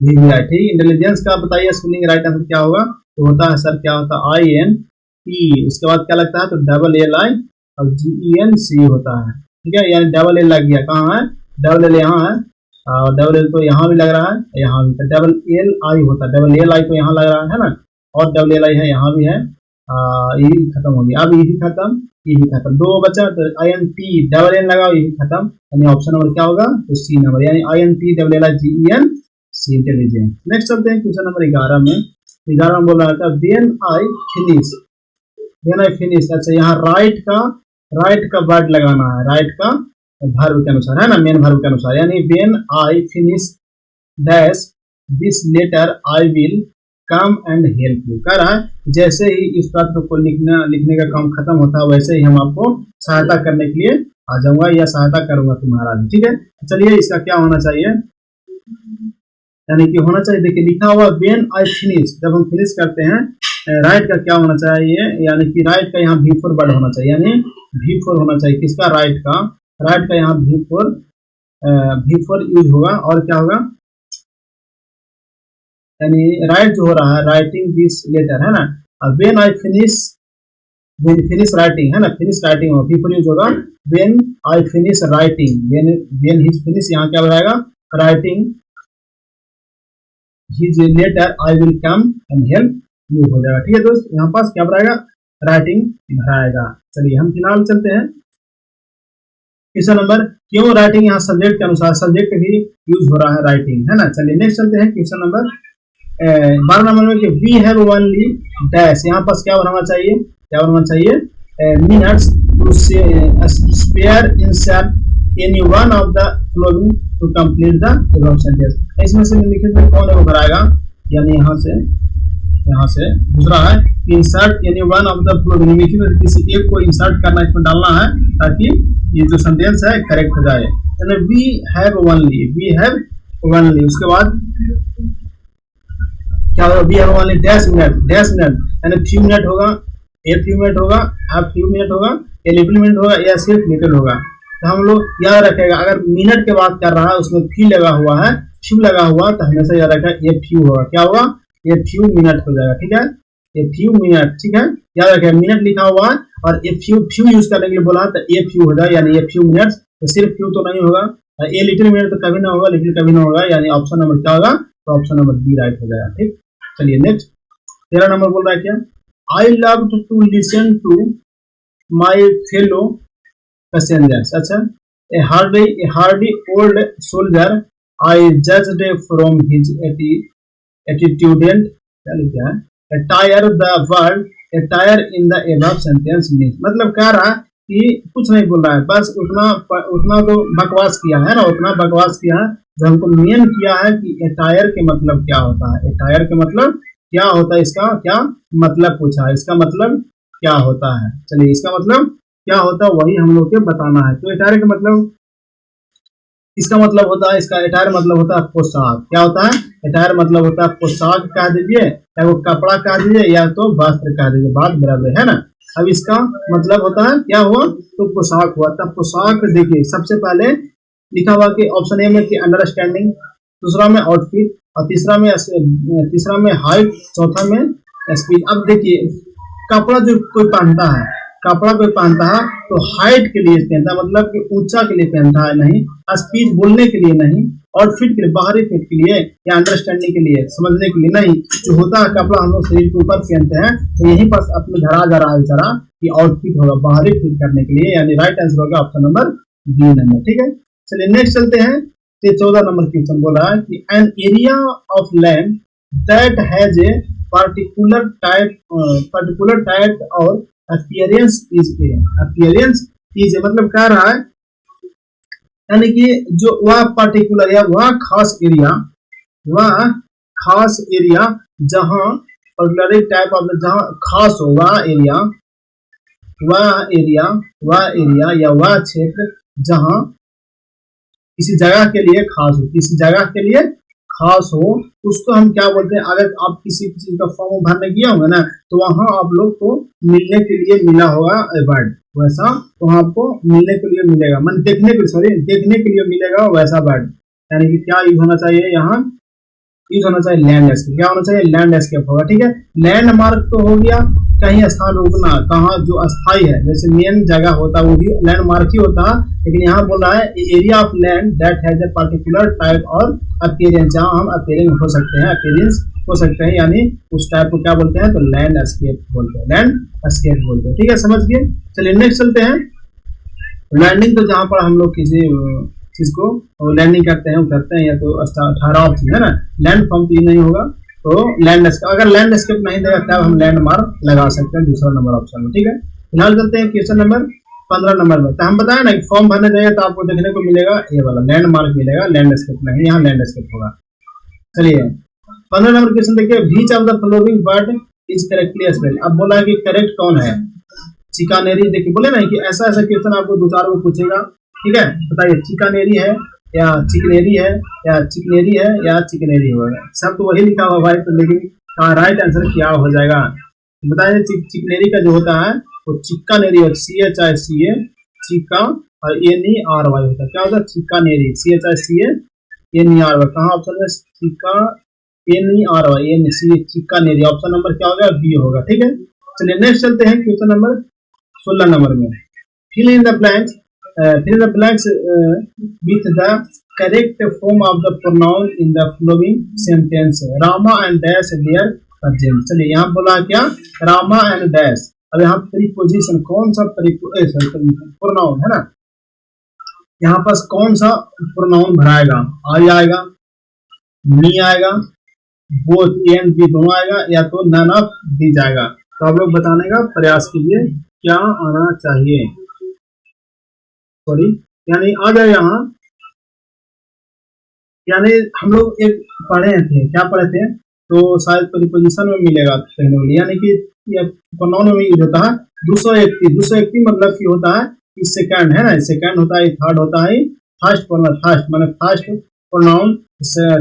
ठीक। इंटेलिजेंस का बताइए स्पेलिंग, राइट आंसर क्या होगा, तो होता है सर क्या होता है, आई एन टी, उसके बाद क्या लगता है, तो डबल एल आई और जी ई एन सी होता है, ठीक है, यानी डबल एल लग गया, कहाँ है, डबल एल यहाँ है, और डबल एल तो यहाँ भी लग रहा है, यहाँ भी, तो डबल एल आई होता है, डबल एल आई तो यहाँ लग रहा है ना, और डबल एल आई है यहाँ भी है, ये भी खत्म हो गया, अब ये भी खत्म, ये भी खत्म, 2 बचा, तो I N T double N लगाओ, ये भी खत्म, यानी ऑप्शन नंबर क्या होगा, तो सी नंबर, यानी I N T double L I G E N C, intelligence. Next चलते हैं क्वेश्चन नंबर 11 में। 11 में बोल रहा था when I finish, when I finish, अच्छा यहाँ राइट का वर्ड लगाना है, राइट का वर्ब के अनुसार, है ना, मेन वर्ब के अनुसार, यानी when I finish dash this letter I will come and help you, कह रहा है जैसे ही इस पत्र को लिखने का काम खत्म होता है वैसे ही हम आपको सहायता करने के लिए आ जाऊंगा या सहायता करूंगा तुम्हारा भी, ठीक है। चलिए इसका क्या होना चाहिए, यानी कि होना चाहिए, देखिए लिखा हुआ व्हेन आई फिनिश, जब हम फिनिश करते हैं राइट का क्या होना चाहिए, यानी कि राइट का यहाँ V4 वर्ड होना चाहिए, यानी V4 होना चाहिए, किसका, राइट का यहाँ V4 यूज होगा, और क्या होगा, यानी राइट जो हो रहा है, राइटिंग दिस लेटर, है ना, व्हेन आई फिनिश राइटिंग, है ना, फिनिश राइटिंग होगा, V4 यूज होगा, when I finish writing, when he finish, यहाँ क्या बनाएगा, writing his letter I will come and help you हो जाएगा, ठीक है दोस्त, यहाँ पास क्या बनाएगा, राइटिंग भराएगा। चलिए हम फिलहाल चलते हैं क्वेश्चन नंबर, क्यों राइटिंग, यहाँ सब्जेक्ट के अनुसार, सब्जेक्ट भी यूज हो रहा है राइटिंग, है ना। चलिए नेक्स्ट चलते हैं क्वेश्चन नंबर 12 नंबर में, वी हैव ओनली डैश, यहाँ पास क्या बनाना चाहिए, क्या बनाना चाहिए, minutes to spare insert any one of the following to complete the above sentence, इसमें से निम्नलिखित में कौन है भराएगा, यानी यहाँ से दूसरा है insert any one of the flowing, निम्नलिखित में किसी एक को इंसर्ट करना, इसमें डालना है ताकि ये जो सेंटेंस है करेक्ट हो जाए, यानी वी हैव ओनली, उसके बाद क्या होगा, we have only dash minute, यानी फ्यू मिनट होगा, ए फ्यू मिनट होगा, हाफ फ्यू मिनट होगा, ए लिटिल मिनट होगा, या सिर्फ लिटिल होगा। तो हम लोग याद रखेगा, अगर मिनट के बात कर रहा है उसमें फ्यू लगा हुआ है, फ्यू लगा हुआ, तो हमेशा याद रखेगा ये फ्यू होगा, क्या होगा, ये फ्यू मिनट हो जाएगा, ठीक है, ये फ्यू मिनट, ठीक है, याद रखेगा मिनट लिखा हुआ है और ये फ्यू यूज करने के लिए बोला तो ये फ्यू हो जाए, यानी ये फ्यू मिनट्स, तो सिर्फ फ्यू तो नहीं होगा, ये लिटिल मिनट तो कभी ना होगा, लिटिल कभी ना होगा, यानी ऑप्शन नंबर क्या होगा, तो ऑप्शन नंबर बी राइट हो जाएगा, ठीक। चलिए नेक्स्ट 13 नंबर बोल रहा है क्या, I love to listen to my fellow passengers, अच्छा a hardy old soldier I judged from his attitude and attire the word attire in the above sentence means, मतलब कह रहा कि कुछ नहीं बोल रहा है, बस उतना तो बकवास किया है ना, उतना बकवास किया है जो हमको मेन किया है कि attire के मतलब क्या होता है, attire के मतलब क्या होता है, इसका क्या मतलब पूछा है, इसका मतलब क्या होता है। चलिए इसका मतलब क्या होता है वही हम लोग के बताना है। तो अटायर का मतलब, इसका मतलब होता है, इसका अटायर मतलब होता है पोशाक, क्या होता है, अटायर मतलब होता है पोशाक कह दीजिए, या वो कपड़ा कह दीजिए, या तो वस्त्र कह दीजिए, बात बराबर है ना। अब इसका मतलब होता है क्या हुआ, तो पोशाक हुआ। तब पोशाक देखिए सबसे पहले लिखा हुआ कि ऑप्शन ए में कि अंडरस्टैंडिंग, दूसरा में आउटफिट, और तीसरा में हाइट, चौथा में स्पीच। अब देखिए कपड़ा जो कोई पहनता है, कपड़ा कोई पहनता है तो हाइट के लिए पहनता है, मतलब कि ऊंचा के लिए पहनता है, नहीं स्पीच बोलने के लिए नहीं, आउटफिट के लिए, बाहरी फिट के लिए या अंडरस्टैंडिंग के लिए, समझने के लिए नहीं। जो होता है कपड़ा हम लोग शरीर के ऊपर पहनते हैं, तो यहीं पर अपने धरा जा रहा है बेचारा कि आउटफिट होगा बाहरी फिट करने के लिए, यानी राइट आंसर होगा ऑप्शन नंबर बी नंबर। ठीक है, चलिए नेक्स्ट चलते हैं। तो 14 नंबर क्वेश्चन बोल रहा है कि an area of land that has a particular type और appearance is a, appearance is a मतलब कह रहा है यानी कि जो वह पर्टिकुलर या वह खास एरिया जहां पर्टिकुलर टाइप ऑफ, जहां खास हो वह एरिया या वह क्षेत्र जहां किसी जगह के लिए खास हो, किसी जगह के लिए खास हो, उसको हम क्या बोलते हैं। अगर आप किसी चीज का फॉर्म भरने गया होगा ना, तो वहां आप लोग को मिलने के लिए मिला होगा वर्ड, वैसा वहां आपको मिलने के लिए मिलेगा, मतलब देखने के लिए मिलेगा वैसा वर्ड। यानी कि क्या यूज होना चाहिए, यहाँ यूज होना चाहिए लैंडस्केप। क्या होना चाहिए, लैंडस्केप होगा। ठीक है, लैंडमार्क तो हो गया कहीं स्थान रुकना, कहाँ जो अस्थाई है, जैसे मेन जगह होता है वो भी लैंडमार्क ही होता है, लेकिन यहाँ बोल रहा है area of land that has a particular type और अपीयरेंस, जहाँ हम अपीयरेंस हो सकते हैं, यानी उस टाइप को क्या बोलते हैं, तो लैंडस्केप बोलते हैं। ठीक है, समझ गए। चलिए नेक्स्ट चलते हैं। लैंडिंग तो जहाँ पर हम लोग किसी चीज को लैंडिंग करते हैं या तो ठहराव चीज है ना, लैंड फॉर्म तो नहीं होगा, तो लैंडस्केप, अगर लैंडस्केप नहीं देगा तब हम लैंडमार्क लगा सकते हैं दूसरा नंबर ऑप्शन में। ठीक है, फिलहाल चलते हैं क्वेश्चन नंबर 15 नंबर में। तो हम बताएं ना कि फॉर्म भरने जाएगा तो आपको देखने को मिलेगा ये वाला लैंडमार्क मिलेगा, लैंडस्केप नहीं, यहाँ लैंडस्केप होगा। चलिए 15 नंबर क्वेश्चन देखिए, which of the following word is correctly spelled. अब बोला है कि करेक्ट कौन है, चिकानेरी। देखिए बोले ना कि ऐसा क्वेश्चन आपको दो चार को पूछेगा। ठीक है, बताइए चिकानेरी है या चिकनेरी है या चिकनेरी होगा, सब तो वही लिखा हुआ भाई, तो लेकिन राइट आंसर क्या हो जाएगा बताइए। चिकनेरी का जो होता है वो चिक्कानेरी होता है, CHICA चिक्का और NERY होता है। क्या होता है, चिक्कानेरी, CHICA NERY। कहाँ ऑप्शन में चिक्का NERY चिक्कानेरी, ऑप्शन नंबर क्या होगा, बी होगा। ठीक है, चलिए नेक्स्ट चलते हैं क्वेश्चन नंबर 16 नंबर में। Fill in the blanks with the correct form of the pronoun in the following sentence. Rama and dash their present। चलिए यहाँ बोला क्या, रामा एंड डैश। अब यहाँ प्रीपोजिशन कौन सा प्रोनाउन है ना, यहाँ पास कौन सा प्रोनाउन भराएगा, आई आएगा, मी आएगा, बोथ ए एंड बी दोनों आएगा, या तो नन ऑफ दी जाएगा। तो आप लोग बताने का प्रयास कीजिए क्या आना चाहिए। सॉरी, यानी आ जाए यहाँ, यानी हम लोग एक पढ़े थे, क्या पढ़े थे, तो शायद प्रीपोजिशन में मिलेगा, यानी कि प्रोनाउन में यूज होता है 201 मतलब कि होता है कि सेकंड है ना, सेकंड होता है, थर्ड होता है, फर्स्ट माने फर्स्ट प्रोनाउन,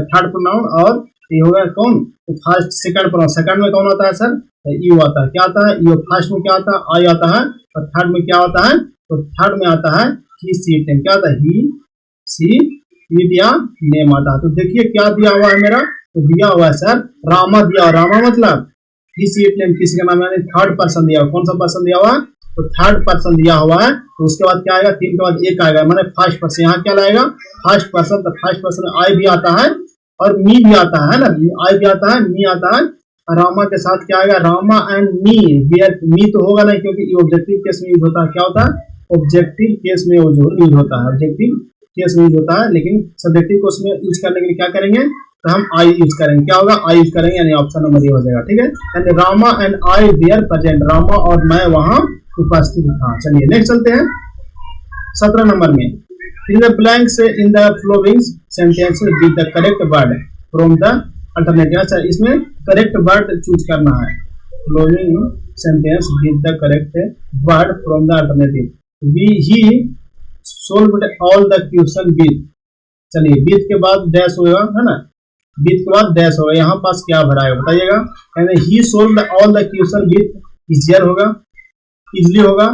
थर्ड प्रोनाउन, और ये होगा कौन, तो फर्स्ट सेकंड प्रोनाउन। सेकंड में कौन आता है सर, यू आता है। क्या आता है, यू। फर्स्ट में क्या आता है, आई आता है, और थर्ड में क्या आता है, तो थर्ड में आता है ही सी टेम। क्या आता है, ही सी इट या नेम आता है। तो देखिए क्या दिया हुआ है मेरा, तो दिया हुआ है सर रामा दिया, रामा मतलब ही सी इट नेम किसी का नाम, यानी थर्ड पर्सन दिया हुआ। कौन सा पर्सन दिया हुआ है, तो थर्ड पर्सन दिया हुआ है। तो उसके बाद क्या आएगा, 3 के बाद 1 आएगा, माने फर्स्ट पर्सन। यहाँ क्या लाएगा, फर्स्ट पर्सन। तो फर्स्ट पर्सन आई भी आता है और मी भी आता है ना, आई भी आता है, मी आता है। रामा के साथ क्या आएगा, रामा एंड मी, वेयर मी तो होगा नहीं क्योंकि ये ऑब्जेक्टिव केस में यूज होता है। क्या होता है, ऑब्जेक्टिव केस में यूज होता है, ऑब्जेक्टिव केस में यूज होता है, लेकिन सब्जेक्टिव को उसमें यूज करने के लिए क्या करेंगे, तो हम आई यूज करेंगे। क्या होगा, आई यूज करेंगे, यानी ऑप्शन नंबर ये हो जाएगा। ठीक है, यानी Rama and I were present, Rama और मैं वहां उपस्थित था। चलिए नेक्स्ट चलते हैं 17 नंबर में। In the blanks in the following sentence with the correct word from the alternative. अच्छा, इसमें करेक्ट वर्ड चूज करना है, following sentence with the correct word from the alternative. He solved all the question with, चलिए with के बाद dash होगा है ना, विद के बाद डैश होगा, यहाँ पास क्या भराएगा बताइएगा। यानी he solved all the question with easier होगा, इजली होगा,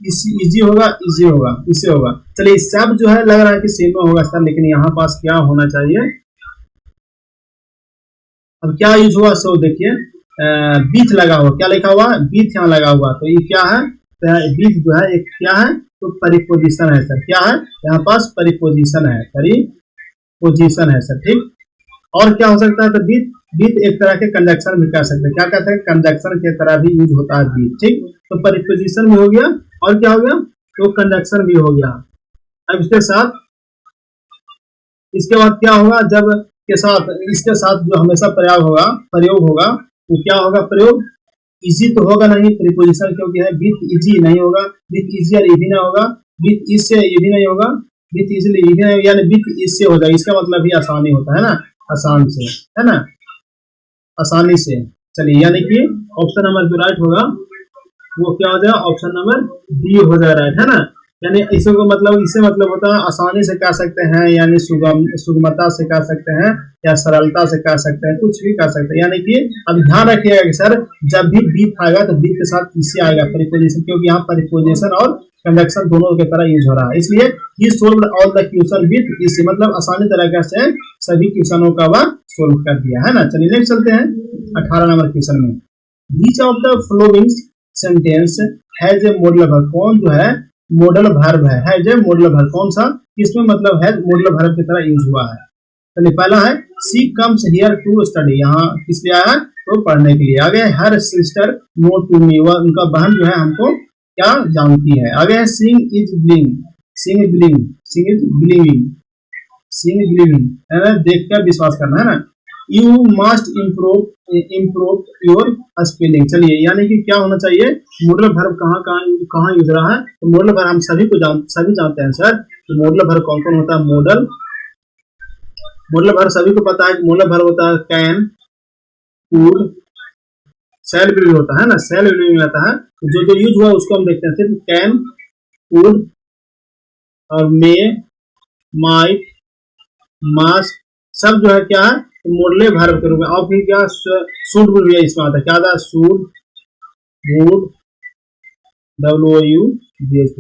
इजी होगा, इजी होगा, इससे होगा। चलिए सब जो है लग रहा है कि सेम में होगा सर, लेकिन यहाँ पास क्या होना चाहिए, अब क्या यूज हुआ सो देखिए, बीथ लगा हुआ, क्या लिखा हुआ, बीथ यहाँ लगा हुआ, तो ये क्या है, बीथ जो है एक क्या है, तो परिपोजिशन है सर, क्या है यहाँ पास परिपोजिशन है, परिपोजिशन है सर, ठीक। और क्या हो सकता है, तो बीथ, बीथ एक तरह के कंजक्शन भी कह सकते हैं, क्या कहते हैं, कंजक्शन के तरह भी यूज होता है बीथ, ठीक। तो परिपोजिशन भी हो गया, और क्या हो गया, तो कंजक्शन भी हो गया। अब इसके बाद क्या होगा, जब के साथ इसके साथ जो हमेशा प्रयोग होगा तो क्या होगा, प्रयोग इजी तो होगा नहीं, प्रीपोजिशन क्योंकि है, विथ इजी नहीं होगा, विथ इजी और इजी नहीं होगा, विथ इज से इजी नहीं होगा, विथ इजीली इजी नहीं, यानी विथ इज से हो जाएगा, इसका मतलब भी आसानी होता है ना, आसान से, है ना, आसानी से। चलिए यानी कि ऑप्शन नंबर जो राइट होगा वो क्या हो जाएगा, ऑप्शन नंबर डी हो जाएगा राइट, है ना। यानी इसे को मतलब, इससे मतलब होता है आसानी से कह सकते हैं, यानी सुगमता से कह सकते हैं, या सरलता से कह सकते हैं, कुछ भी कह सकते हैं। यानी कि अब ध्यान रखिएगा कि सर जब भी बीथ आएगा तो बीथ के साथ इससे आएगा प्रीपोजिशन, क्योंकि यहाँ प्रीपोजिशन और कंजक्शन दोनों की तरह यूज हो रहा है, इसलिए he solved all the question with easy, मतलब आसानी तरीके से सभी क्वेश्चनों का वह सोल्व कर दिया, है ना। चलिए नेक्स्ट चलते हैं 18 नंबर क्वेश्चन में, which of the following sentence has a modal verb, कौन जो है मॉडल वर्ब है जो मॉडल वर्ब, कौन सा, किसमें मतलब है मॉडल वर्ब की तरह यूज हुआ है। चलिए पहला है सी कम्स हियर टू स्टडी, यहाँ किस लिए आया है, तो पढ़ने के लिए। आगे her sister know to me, वह उनका बहन जो है हमको क्या जानती है। आगे है seeing is believing, seeing is believing, seeing is believing, seeing is believing, है ना, देख कर विश्वास करना, है ना। You must improve your spelling, चलिए यानी कि क्या होना चाहिए, मॉडल वर्ब कहाँ यूज रहा है, तो मॉडल वर्ब हम सभी जानते हैं सर, तो मॉडल वर्ब कौन कौन होता है, मॉडल वर्ब सभी को पता है कि मॉडल वर्ब होता है कैन, कुड, सेल भी होता है ना, सेल भी में आता है, तो जो यूज हुआ उसको हम देखते हैं, सिर्फ कैन, कुड और मे, माइट, मस्ट, सब जो है क्या है मॉडल वर्ब के रूप में। और फिर क्या शुड भी है इसमें आता है, क्या आता है, शुड, वुड, WOUD,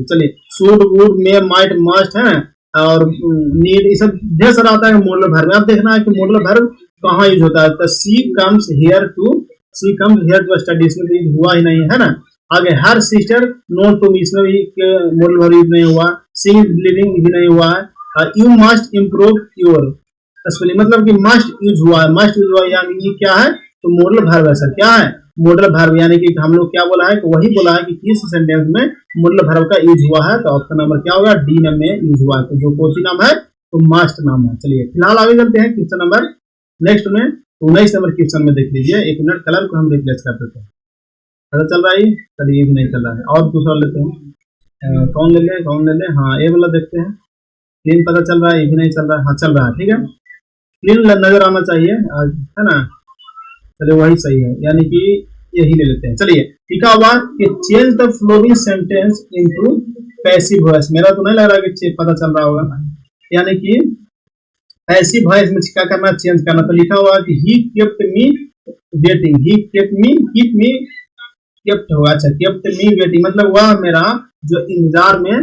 चलिए should, would, may, might, must है, और नीड, ये सब ढेर सारा आता है मॉडल वर्ब में। अब देखना है कि मॉडल वर्ब कहाँ यूज होता है, तो she comes here to study, इसमें तो हुआ ही नहीं है ना। आगे her sister note to me, इसमें भी मॉडल वर्ब यूज नहीं हुआ, सिंग ब्लीडिंग भी नहीं हुआ है, you must improve your spelling, मतलब कि मस्ट यूज हुआ है, मस्ट यूज हुआ यानी कि क्या है, तो मॉडल वर्ब है सर, क्या है मॉडल वर्ब, यानी कि हम लोग क्या बोला है, तो वही बोला है कि किस सेंटेंस में मॉडल वर्ब का यूज हुआ है, तो ऑप्शन नंबर क्या होगा, डी नंबर में यूज हुआ है, तो जो कोची नाम है तो मस्ट नाम है। चलिए फिलहाल आगे चलते हैं क्वेश्चन नंबर नेक्स्ट में, तो 19 नंबर क्वेश्चन में देख लीजिए, एक मिनट कलर को हम रिप्लेस कर देते हैं, पता चल रहा है, चलिए ये भी नहीं चल रहा है, और दूसरा लेते हैं, कौन ले ले, हाँ ये वाला देखते हैं, क्लीन पता चल रहा है, ये भी नहीं चल रहा है, हाँ चल रहा है, ठीक है, क्लीन नजर आना चाहिए आज, है ना। चलिए वही सही है, यानी कि यही ले लेते हैं। चलिए लिखा हुआ कि change the following sentence into passive voice, मेरा तो नहीं लग रहा कि पता चल रहा होगा, यानी कि पैसिव वॉइस में क्या करना, चेंज करना। तो लिखा हुआ कि he kept me waiting, he kept me, keep me, kept होगा, अच्छा केप्ट मी वेटिंग, मतलब वह मेरा जो इंतजार में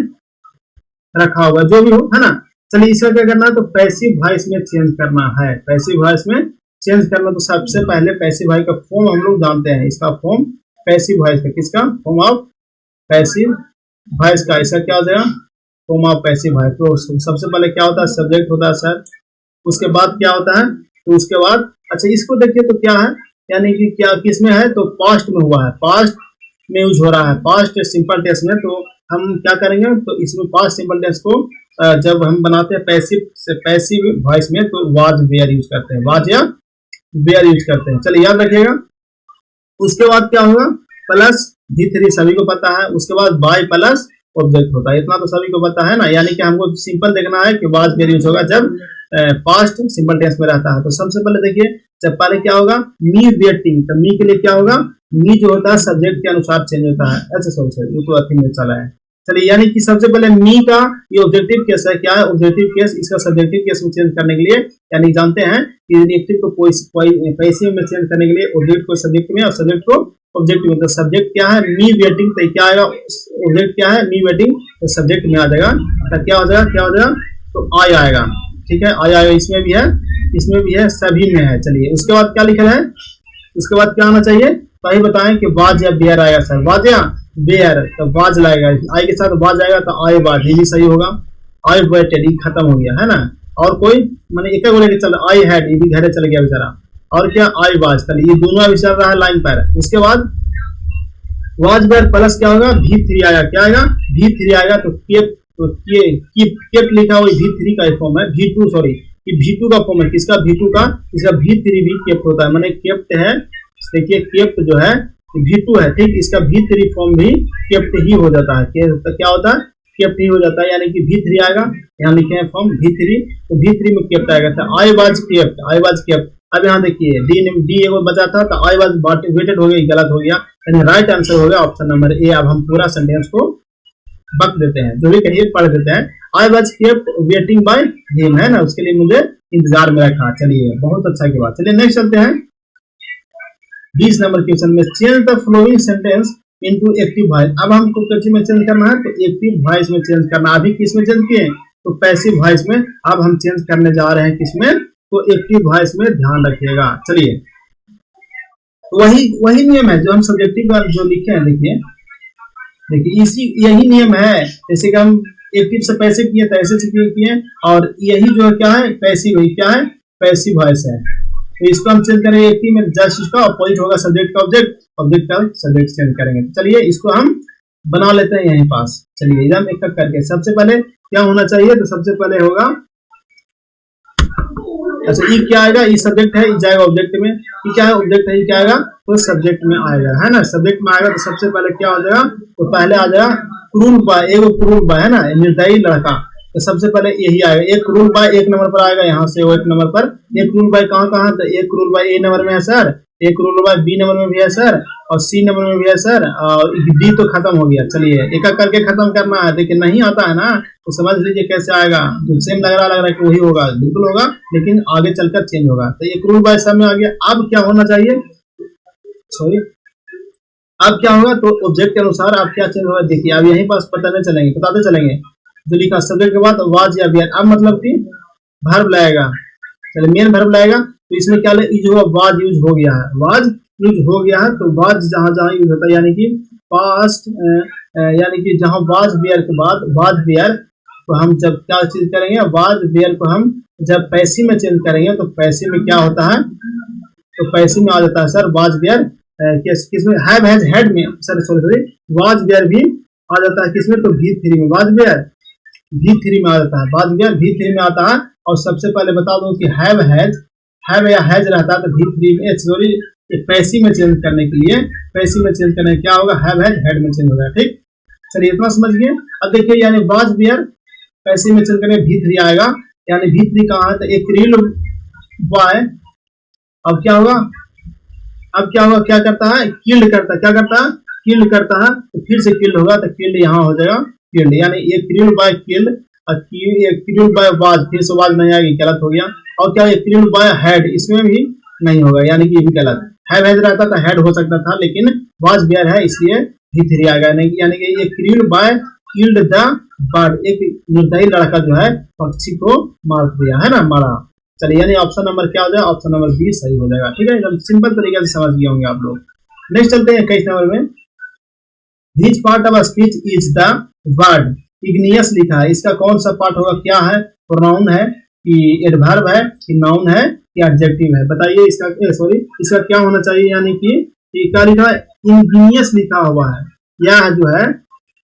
रखा हुआ, जो भी हो, है ना। चलिए इसका क्या करना है, तो पैसिव वॉइस में चेंज करना है, पैसिव वॉइस में चेंज करना। तो सबसे पहले पैसिव वॉइस का फॉर्म हम लोग जानते हैं, इसका फॉर्म पैसिव वॉइस का, किसका, फॉर्म ऑफ पैसिव वॉइस का, इसका क्या हो जाएगा, फॉर्म ऑफ पैसिव वॉइस। तो सबसे पहले क्या होता है, सब्जेक्ट होता है सर, उसके बाद क्या होता है, तो उसके बाद अच्छा इसको देखिए तो क्या है, यानी कि क्या किसमें है, तो पास्ट में हुआ है, पास्ट में यूज हो रहा है, पास्ट सिंपल टेंस में। तो हम क्या करेंगे, तो इसमें पास्ट सिंपल टेंस को जब हम बनाते हैं पैसिव वॉइस में, तो वाज वेयर यूज करते हैं, वाज या वेयर यूज करते हैं। चलिए याद रखिएगा। उसके बाद क्या होगा, प्लस V3 सभी को पता है, उसके बाद बाय प्लस ऑब्जेक्ट होता है, इतना तो सभी को पता है ना। यानी कि हमको सिंपल देखना है कि वाज वेयर यूज होगा जब पास्ट सिंपल टेंस में रहता है। तो सबसे पहले देखिए, जब पहले क्या होगा, मी वेटिंग, तो मी के लिए क्या होगा, मी जो होता है सब्जेक्ट के अनुसार चेंज होता है, अच्छा सॉरी वो तो अथी में चला है। चलिए यानी कि सबसे पहले मी का ये ऑब्जेक्टिव केस है, क्या है ऑब्जेक्टिव केस, इसका सब्जेक्टिव केस में चेंज करने के लिए, यानी जानते हैं कि एडजेक्टिव को पैसिव में चेंज करने के लिए ऑब्जेक्ट को सब्जेक्ट में और सब्जेक्ट को ऑब्जेक्ट में, तो सब्जेक्ट क्या है मी वेटिंग, तो क्या आएगा ऑब्जेक्ट क्या है मी वेटिंग, तो सब्जेक्ट में आ जाएगा, तो क्या हो जाएगा तो आई आएगा। ठीक है, आई आएगा, इसमें भी है, इसमें भी है, सभी में है। चलिए उसके बाद क्या लिखा है, उसके बाद क्या आना चाहिए, तो ही बताएं कि वाज या बेयर आएगा सर, वाज या बेयर, तो वाज लाएगा, आई के साथ वाज आएगा तो आई वाज, ये भी सही होगा। आई वेटेड, ये खत्म हो गया है ना, और कोई मैंने एक बोले चल आई हैड, ये भी घरे चल गया बेचारा, और क्या आई वाज, चलिए ये दोनों भी चल रहा है लाइन पर। उसके बाद वाज बेयर प्लस क्या होगा V3 आएगा, क्या आएगा V3 आएगा, तो केप, तो केप लिखा हुआ V3 का फॉर्म है, V2 सॉरी ये V2 का फॉर्म है, किसका V2 का, इसका V3 भी केप्ट होता है, मैंने केप्ट है, देखिए केप्ट जो है V2 है, ठीक, इसका V3 फॉर्म भी केप्ट ही हो जाता है, क्या होता है केप्ट ही हो जाता है, यानी कि V3 आएगा, यहाँ लिखे हैं फॉर्म V3, तो V3 में केप्ट आएगा, तो I was kept, I was kept. अब यहाँ देखिए डी एगो बचा था, तो आई वाज वेटेड हो गया, गलत हो गया, यानी राइट आंसर हो गया ऑप्शन नंबर ए। अब हम पूरा सेंटेंस को बक देते हैं, जो भी कहिए पढ़ देते हैं। I was kept waiting by him, है ना, उसके लिए मुझे इंतजार में रखा। चलिए बहुत अच्छा की बात। चलिए नेक्स्ट चलते हैं 20 नंबर क्वेश्चन में, change the following sentence into active voice. अब हमको किस में चेंज करना है, तो एक्टिव वॉइस में चेंज करना। अभी किस में चेंज किए, तो पैसिव वॉइस में, अब हम चेंज करने जा रहे हैं किसमें, तो एक्टिव वॉइस में, ध्यान रखिएगा। चलिए वही नियम है जो हम सब्जेक्टिव का जो लिखे हैं, देखिए इसी यही नियम है, जैसे कि हम एक्टिव से पैसिव किए तो ऐसे किए, और यही जो है क्या है पैसिव, क्या है पैसिव वॉइस है, तो इसको हम चेंज करेंगे एक्टिव में, जस्ट इसका अपोजिट होगा सब्जेक्ट का ऑब्जेक्ट, ऑब्जेक्ट का सब्जेक्ट चेंज करेंगे। चलिए इसको हम बना लेते हैं यहीं पास। चलिए एकदम एक एक करके, सबसे पहले क्या होना चाहिए, तो सबसे पहले होगा, अच्छा ये क्या आएगा, ये सब्जेक्ट है, ये जाएगा ऑब्जेक्ट में, ये क्या है ऑब्जेक्ट है, ये क्या आएगा तो सब्जेक्ट में आएगा, है ना, सब्जेक्ट में आएगा, तो सबसे पहले क्या हो जाएगा, तो पहले आ जाएगा क्रूर बॉय, एगो क्रूर बॉय है ना, निर्दयी लड़का, तो सबसे पहले यही आएगा, एक क्रूर बॉय एक नंबर पर आएगा, यहाँ से वो एक नंबर पर, एक क्रूर बॉय कहाँ, तो एक क्रूर बॉय ए नंबर में है सर, एक क्रूर बॉय बी नंबर में भी है सर, और सी नंबर में भी है सर, और डी तो खत्म हो गया। चलिए एक एक करके खत्म करना है, लेकिन नहीं आता है ना, तो समझ लीजिए कैसे आएगा, जो सेम लग रहा है कि वही होगा, बिल्कुल होगा, लेकिन आगे चलकर चेंज होगा। तो ये क्रूर बॉय सब में आ गया। अब क्या होना चाहिए, सॉरी अब क्या होगा, तो ऑब्जेक्ट के अनुसार आप क्या चेंज होगा, देखिए अब यहीं पास बताते चलेंगे, जो लिखा सब्जेक्ट के बाद वाज या बियर, अब मतलब कि वर्ब लाएगा, चलिए मेन वर्ब लाएगा, तो इसमें क्या यूज होगा, वाज यूज हो गया है, वाज यूज हो गया है, तो वाज जहां जहां यूज होता है, यानी कि पास्ट, यानी कि जहां वाज बियर के बाद वाज बियर, तो हम जब क्या चीज करेंगे, वाज बियर को हम जब पैसिव में चेंज करेंगे, तो पैसिव में क्या होता है, तो पैसिव में आ जाता है सर वाज बियर, किसमें हैव हैज हैड में, सॉरी वाज बियर भी आ जाता है किसमें, तो V3 में, वाज बियर V3 में आ जाता है, वाज बियर V3 में आता है। और सबसे पहले बता दूं कि हैव या हैज रहता है तो V3 में, सॉरी पैसिव में चेंज करने के लिए, पैसिव में चेंज करने क्या होगा, हैव हैज हैड में चेंज होगा। ठीक, चलिए इतना समझ गए। अब देखिए यानी वाज बियर पैसिव में चेंज करने V3 आएगा, यानी V3 कहाँ है, तो एक रील बॉय, अब क्या होगा, क्या करता है, किल्ड करता है, क्या करता है, किल्ड करता है, तो फिर से किल्ड होगा, तो किल्ड यहाँ हो जाएगा किल्ड, यानी एक किल्ड बाय किल्ड, और किल्ड बाय वाज, फिर से वाज नहीं आएगी, गलत हो गया। और क्या है, किल्ड बाय हैड, इसमें भी नहीं होगा, यानी कि ये भी गलत, हैव हैज रहता था, हैड हो सकता था, लेकिन वाज बियर है इसलिए V3 आ गया, यानी कि ये killed by killed the bird, एक निर्दयी लड़का जो है पक्षी को मार दिया, है ना, मारा। चलिए यानी ऑप्शन नंबर क्या हो जाएगा, ऑप्शन नंबर बी सही हो जाएगा। ठीक है, एकदम सिंपल तरीके से समझ गए होंगे आप लोग। नेक्स्ट चलते हैं 21 नंबर में, which part of speech is the word igneous लिखा है, इसका कौन सा पार्ट होगा, क्या है, प्रोनाउन है कि एडवर्ब है कि नाउन है कि एडजेक्टिव है, बताइए इसका, सॉरी इसका क्या होना चाहिए, यानी कि क्या लिखा है, इग्नियस लिखा हुआ है, यह जो है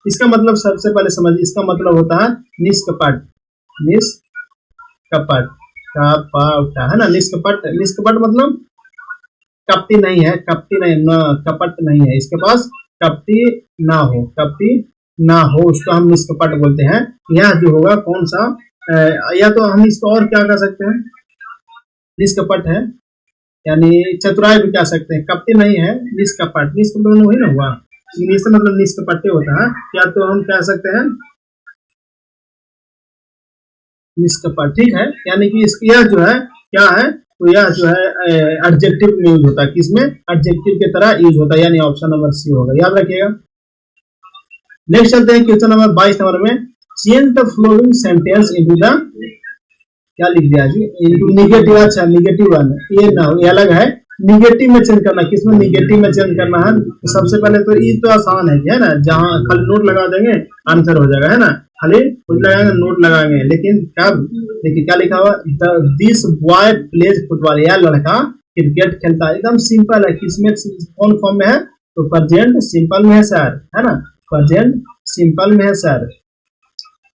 इसका मतलब सबसे पहले समझिए, इसका मतलब होता है निष्कपट, निष्कपट है ना, निष्कपट मतलब कपटी नहीं है, कपट नहीं है, इसके पास कपटी ना हो उसको हम निष्कपट बोलते हैं। यह जो होगा कौन सा, या तो हम इसको और क्या कह सकते हैं, निष्कपट है, यानी चतुराई भी कह सकते हैं, कपटी नहीं है, निष्कपट वही ना हुआ, इंग्लिश से मतलब निष्कपट होता है, या तो हम कह सकते हैं निष्कपट। ठीक है, यानी कि यह जो है क्या है, तो यह जो है एडजेक्टिव में यूज होता है, किसमें, एडजेक्टिव की तरह यूज होता है, यानी ऑप्शन नंबर सी होगा, याद रखिएगा। नेक्स्ट चलते हैं क्वेश्चन नंबर 22 नंबर में, change the following sentence into the, क्या लिख दिया जी, इनटू निगेटिव, अच्छा निगेटिव वन, ये ना ये अलग है, निगेटिव में चेंज करना, किसमें, निगेटिव में चेंज करना है। तो सबसे पहले तो ये तो आसान है ना, जहाँ खाली नोट लगा देंगे आंसर हो जाएगा, है ना, खाली कुछ लगाएंगे नोट लगाएंगे, लेकिन कब, देखिए क्या लिखा हुआ, दिस बॉय प्लेज फुटबॉल, यह लड़का क्रिकेट खेलता है, एकदम सिंपल है, किसमें, कौन फॉर्म में है, तो प्रेजेंट सिंपल में है सर, है ना, प्रेजेंट सिंपल में है सर,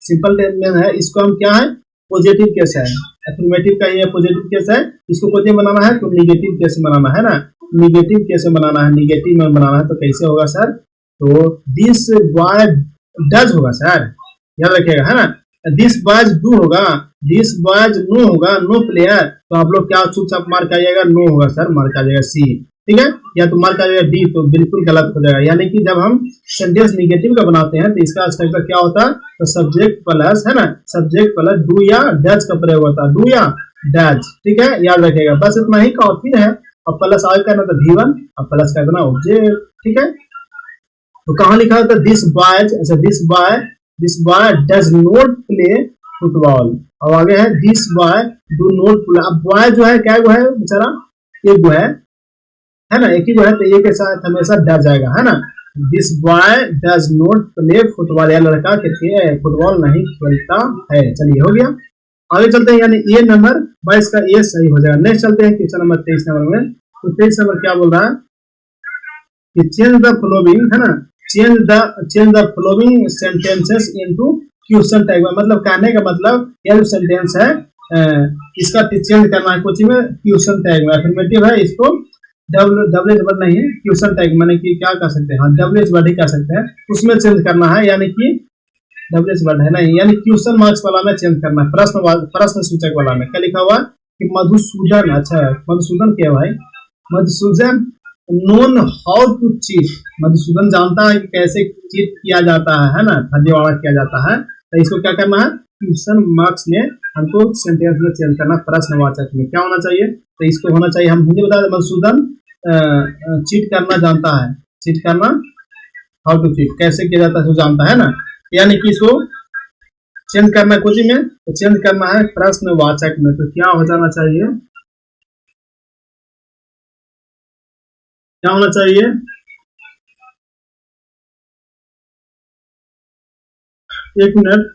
सिंपल में है, इसको हम क्या है, पॉजिटिव केस है, अफर्मेटिव का ये पॉजिटिव केस है, इसको कैसे बनाना है, तो निगेटिव केस में बनाना है ना, निगेटिव केस में बनाना है, निगेटिव में बनाना है, तो कैसे होगा सर, तो दिस बॉय डज होगा सर, याद रखिएगा, है ना, दिस बॉयज डू होगा, दिस बॉयज नो होगा, नो प्लेयर, तो आप लोग क्या चुपचाप मार्क आ जाएगा, नो होगा सर, मार्क आ जाएगा सी, ठीक है, या तो मार्क आ जाएगा डी, तो बिल्कुल गलत हो जाएगा, यानी कि जब हम सेंटेंस निगेटिव का बनाते हैं तो इसका स्ट्रक्चर क्या होता है, तो सब्जेक्ट प्लस, है ना, सब्जेक्ट प्लस डू या डज का प्रयोग होता है, डू या डज, ठीक है, याद रखिएगा, बस इतना ही काफी है, और प्लस आगे करना तो V1 और प्लस कर देना ऑब्जेक्ट, ठीक है, तो कहाँ लिखा होता है, दिस बॉयज, अच्छा this boy does not play football, और आगे है this boy do not play, अब बॉय जो है क्या वो है बेचारा, एक वो है ना, एक ही जो है, तो ये के साथ हमेशा डज जाएगा, है ना, this boy does not play football, यह लड़का फुटबॉल नहीं खेलता है, चलिए हो गया, आगे चलते हैं, यानी ये नंबर 22 का ये सही हो जाएगा। नेक्स्ट चलते हैं क्वेश्चन नंबर 23 नंबर में, तो 23 नंबर क्या बोल रहा है कि चेंज द फ्लोइंग, है ना, change the flowing sentences into question tag, मतलब कहने का मतलब यह जो सेंटेंस है इसका चेंज करना है कुछ में क्वेश्चन टैग में, अफर्मेटिव है, इसको डब्ल्यू वर्ड नहीं है, क्वेश्चन टैग माने कि क्या कर सकते हैं, हाँ डब्ल्यू वर्ड ही कर सकते हैं, उसमें चेंज करना है, यानी कि डब्ल्यू वर्ड है नहीं, यानी क्वेश्चन मार्क्स वाला में चेंज करना है, प्रश्न सूचक वाला में क्या लिखा हुआ कि मधुसूदन, अच्छा मधुसूदन क्या भाई, Madhusudan known how to cheat, Madhusudan जानता है कि कैसे चीट किया जाता है ना, फर्जीवाड़ा किया जाता है, तो इसको क्या करना है, क्वेश्चन मार्क्स में हमको सेंटेंस में चेंज करना, प्रश्नवाचक में क्या होना चाहिए, तो इसको होना चाहिए, हम हिंदी बता दें, मधुसूदन चीट करना जानता है, चीट करना, हाउ टू चीट, कैसे किया जाता है तो जानता है ना, यानी कि इसको चेंज करना कुछ में, तो चेंज करना है प्रश्नवाचक में, तो क्या हो जाना चाहिए, क्या होना चाहिए, एक मिनट,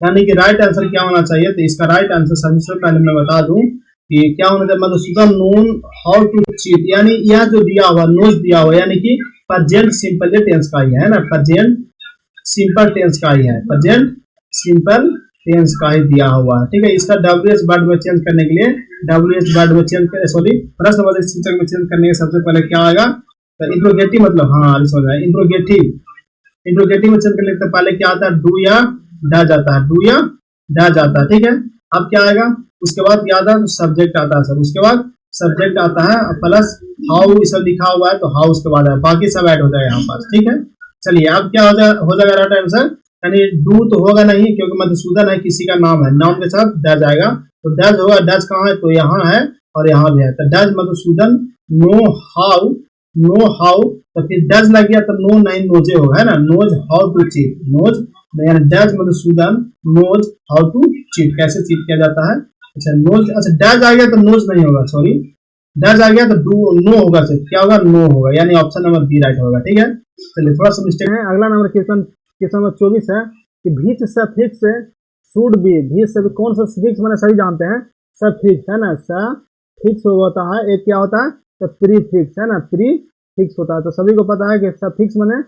यानी कि राइट आंसर क्या होना चाहिए, तो इसका राइट आंसर सबसे पहले मैं बता दूं कि क्या होना चाहिए, Madhusudan known how to cheat, यानी यह जो दिया हुआ नोज दिया हुआ, यानी कि प्रेजेंट सिंपल टेंस का ही है ना, प्रेजेंट सिंपल टेंस का ही है, प्रेजेंट सिंपल टेंस का ही दिया हुआ है, ठीक है, इसका डब्ल्यूएच वर्ड में चेंज करने के लिए, डब्ल्यूएच वर्ड में चेंज कर, सॉरी प्रश्नवाचक सूचक में चेंज करने के सबसे पहले क्या आएगा, तो इंट्रोगेटिव, मतलब हाँ समझ आया, इंट्रोगेटिव में चेंज करने से पहले क्या आता है, डू या डज आता है, डू या डज आता है, ठीक है, अब क्या आएगा, उसके बाद क्या आता है, सब्जेक्ट आता है सर, उसके बाद सब्जेक्ट आता है प्लस हाउ, इस लिखा हुआ है तो हाउ उसके बाद है, बाकी सब ऐड हो जाएगा यहाँ पास, ठीक है, चलिए अब क्या हो जाएगा राइट आंसर, यानी डू तो होगा नहीं क्योंकि मधुसूदन है किसी का नाम है, नाम के साथ डज आएगा, तो डज होगा, डज कहाँ है, तो यहाँ है और यहाँ भी है, तो डज मधुसूदन नो हाउ, तो फिर डज लग गया तो नो नहीं नोजे होगा, है ना, knows how to cheat, knows does Madhusudan knows how to cheat, कैसे चीट किया जाता है, अच्छा नोज, अच्छा डज आ गया तो नोज नहीं होगा, सॉरी डज आ गया तो डू नो होगा, सिर्फ क्या होगा, नो होगा, यानी ऑप्शन नंबर बी राइट होगा, ठीक है, चलिए थोड़ा सा मिस्टेक है। अगला नंबर क्वेश्चन नंबर 24 है कि भीच सफिक्स शुड बी, भीच से कौन सा सफिक्स मैंने सही जानते हैं, सफिक्स है ना, सफिक्स होता है, एक क्या होता है, तो प्रीफिक्स है ना, प्रीफिक्स होता है, तो सभी को पता है कि सफिक्स माने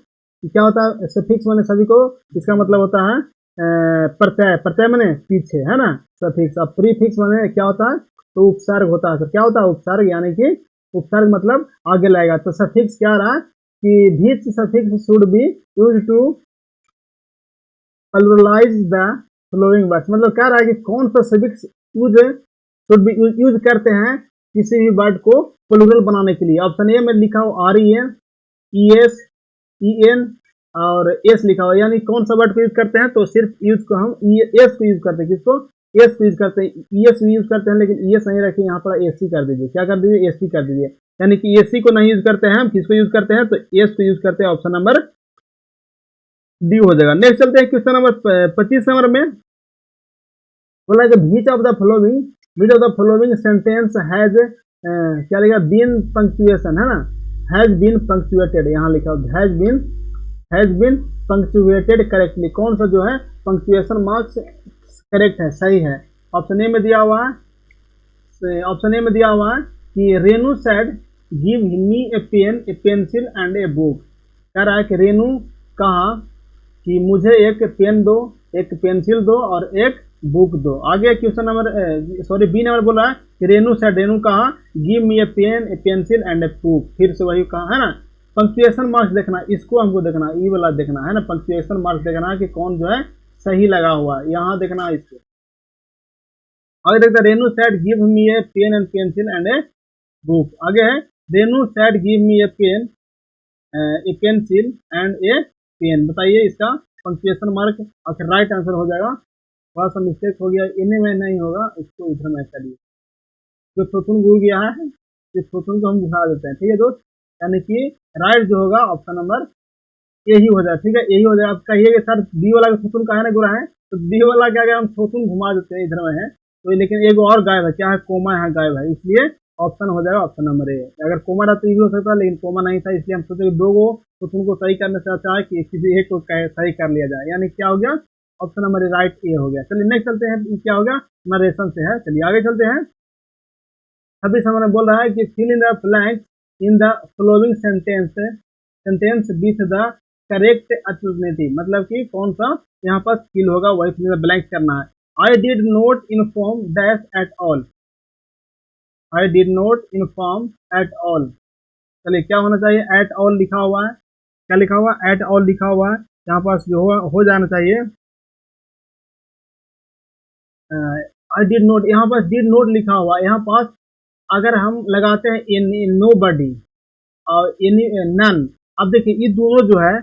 क्या होता है, सफिक्स माने सभी को इसका मतलब होता है प्रत्यय, प्रत्यय माने पीछे, है ना, सफिक्स, अब प्रीफिक्स माने क्या होता है, तो उपसर्ग होता है, तो क्या होता है उपसर्ग, यानी कि उपसर्ग मतलब आगे लाएगा, तो सफिक्स क्या रहा कि which suffix should be used to pluralize the following words, मतलब क्या रहा है कि कौन सा सफिक्स शुड बी यूज करते हैं किसी भी वर्ड को प्लुरल बनाने के लिए, ऑप्शन ए में लिखा हो R E N E S E N और एस लिखा हो, यानी कौन सा वर्ड को यूज करते हैं, तो सिर्फ यूज को हम एस को यूज करते हैं, किसको, एस यूज करते हैं, ईएस यूज करते हैं, लेकिन ईएस नहीं रखिए, यहाँ पर एसी कर दीजिए। क्या कर दीजिए? एसी कर दीजिए। यानी कि एसी को नहीं यूज करते हैं हम, किसको यूज करते हैं? तो एस को यूज करते हैं। ऑप्शन नंबर डी हो जाएगा। नेक्स्ट चलते हैं क्वेश्चन नंबर 25 नंबर में। बोला कि which of the following sentence has क्या लिखा? बीन पंक्चुएशन, है ना, हैज बीन पंक्चुएटेड, यहाँ लिखा हैज बीन पंक्चुएटेड करेक्टली। कौन सा जो है पंक्चुएशन मार्क्स करेक्ट है, सही है? ऑप्शन ए में दिया हुआ है, ऑप्शन ए में दिया हुआ है कि Renu said give me a pen, a pencil and a book. कह रहा है कि रेनू कहा कि मुझे एक पेन दो, एक पेंसिल दो और एक बुक दो। आगे क्वेश्चन नंबर बी नंबर बोला है कि रेनू सेड, रेनू कहा give me a pen, a pencil and a book. फिर से वही कहा, है ना। पंक्चुएशन मार्क्स देखना, इसको हमको देखना, ई वाला देखना है ना, पंक्चुएशन मार्क्स देखना कि कौन जो है सही लगा हुआ है, यहाँ देखना है इसको। आगे देखते हैं, Renu said give me a pen and pencil and a book. आगे है Renu said give me a pen, a pencil and a pen. बताइए इसका पंक्चुएशन मार्क। अच्छा, राइट आंसर हो जाएगा। थोड़ा सा मिस्टेक हो गया, इन्हें में नहीं होगा, इसको इधर में करिए। जो थोथुन भूल गया है, इस थोथुन को हम दिखा देते हैं, ठीक है दोस्त। यानी कि राइट जो होगा ऑप्शन नंबर यही हो जाए, ठीक है, यही हो जाए। आप कहिए कि सर बी वाला का थोथुन कहा है ना गुरा है, तो बी वाला क्या गया, हम थोथुन घुमा देते हैं, इधर में है तो, लेकिन एक और गायब है, क्या है? कोमा यहाँ गायब है, इसलिए ऑप्शन हो जाएगा ऑप्शन नंबर ए। अगर कोमा रहता तो ये भी हो सकता है, लेकिन कोमा नहीं था, इसलिए हम सोचे दो को थोथुन को सही करने से अच्छा है कि किसी एक को सही कर लिया जाए। यानी क्या हो गया? ऑप्शन नंबर राइट ए हो गया। चलिए नेक्स्ट चलते हैं, क्या हो गया? नरेशन से है। चलिए आगे चलते हैं। अभी समय बोल रहा है कि fill in the blank in the following sentence with the correct alternative. मतलब कि कौन सा यहाँ पर फिल होगा, वही फिल इन द ब्लैंक करना है। I did not inform dash at all, I did not inform at all. चलिए क्या होना चाहिए? एट ऑल लिखा हुआ है, क्या लिखा हुआ है? एट ऑल लिखा हुआ है, यहाँ पास जो हो जाना चाहिए आई डिड नोट। यहाँ पास डिड नोट लिखा हुआ है, यहाँ पास अगर हम लगाते हैं एनी, नो बडी और एनी, नन। अब देखिए ये दोनों जो है,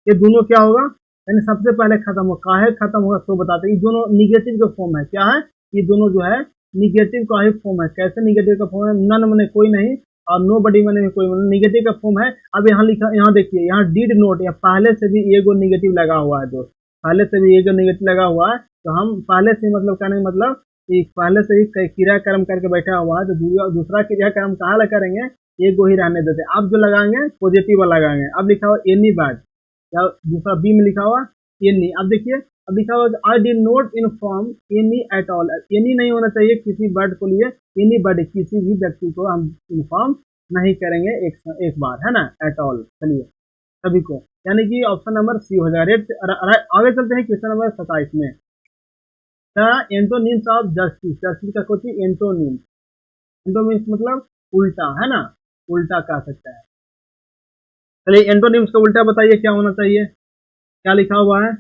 ये दोनों क्या होगा? यानी सबसे पहले खत्म हो, काहे खत्म होगा सो बताते हैं। ये दोनों निगेटिव का फॉर्म है, क्या है? ये दोनों जो है निगेटिव का ही फॉर्म है। कैसे निगेटिव का फॉर्म है? नन मैंने कोई नहीं और नो बडी मैंने कोई, निगेटिव का फॉर्म है। अब यहाँ लिखा, यहाँ देखिए, यहाँ डिड नोट, या पहले से भी एगो निगेटिव लगा हुआ है दोस्त, पहले से भी एगो निगेटिव लगा हुआ है, तो हम पहले से मतलब कहने का मतलब पहले से ही क्रियाक्रम करके बैठा हुआ है, तो दूसरा क्रियाक्रम कहाँ लगा करेंगे? एगो ही रहने देते। अब जो लगाएंगे पॉजिटिव वाला लगाएंगे। अब लिखा हुआ एनी बैड, या दूसरा बी में लिखा हुआ एनी। अब देखिए, अब लिखा हुआ I did not inform any at all. Any नहीं होना चाहिए किसी बर्ड को लिए, एनी बर्ड, किसी भी व्यक्ति को हम इन्फॉर्म नहीं करेंगे एक बार, है ना, एट ऑल। चलिए सभी को, यानी कि ऑप्शन नंबर सी हो जाएगा। आगे चलते हैं क्वेश्चन नंबर 27 में। एंटोनिम्स ऑफ जस्टिस, जस्टिस का कुछ एंटोनिम, एंटोनिम्स मतलब उल्टा, है ना, उल्टा कह सकता है। चलिए एंटोनिम्स का उल्टा बताइए क्या होना चाहिए? क्या लिखा हुआ है?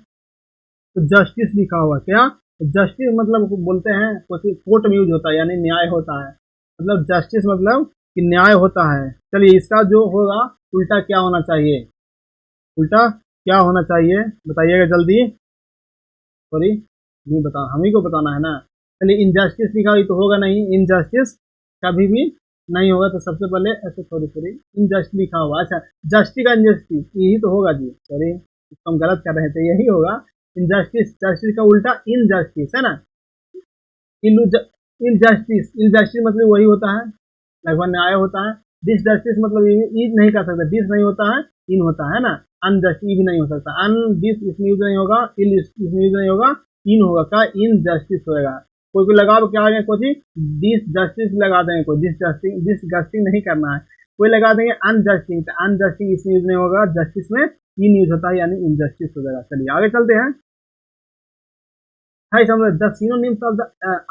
तो जस्टिस लिखा हुआ है। क्या जस्टिस मतलब बोलते हैं कुछ कोर्ट में यूज होता है, यानी न्याय होता है, मतलब जस्टिस मतलब कि न्याय होता है। चलिए इसका जो होगा उल्टा क्या होना चाहिए? उल्टा क्या होना चाहिए बताइएगा जल्दी। सॉरी, नहीं बता, हम ही को बताना है ना। चलिए इनजस्टिस लिखा हुई तो होगा नहीं, इनजस्टिस कभी भी नहीं होगा। तो सबसे पहले ऐसे सॉरी इनजस्ट लिखा हुआ, अच्छा जस्टिस का इनजस्टिस यही तो होगा जी, सॉरी इसको हम गलत कर रहे थे, यही होगा इनजस्टिस। जस्टिस का उल्टा इनजस्टिस, है ना। इनजस्टिस, इनजस्टिस मतलब वही होता है, लगभग न्याय होता है। डिसजस्टिस मतलब ईज नहीं कर सकता, डिस नहीं होता है, इन होता है ना। अनजस्टिस भी नहीं हो सकता, अन डिस इसमें यूज नहीं होगा, इल इसमें यूज नहीं होगा, इन होगा, क्या इनजस्टिस होगा। कोई लगा क्या आ गया, कोई डिसजस्टिस लगा देंगे, कोई डिसजस्टिंग नहीं करना है, कोई लगा देंगे अनजस्टिंग, तो अनजस्टिंग इसमें यूज नहीं होगा, जस्टिस में इन यूज होता है, यानी इनजस्टिस हो जाएगा। चलिए आगे चलते हैं। हाई समझ the synonyms of the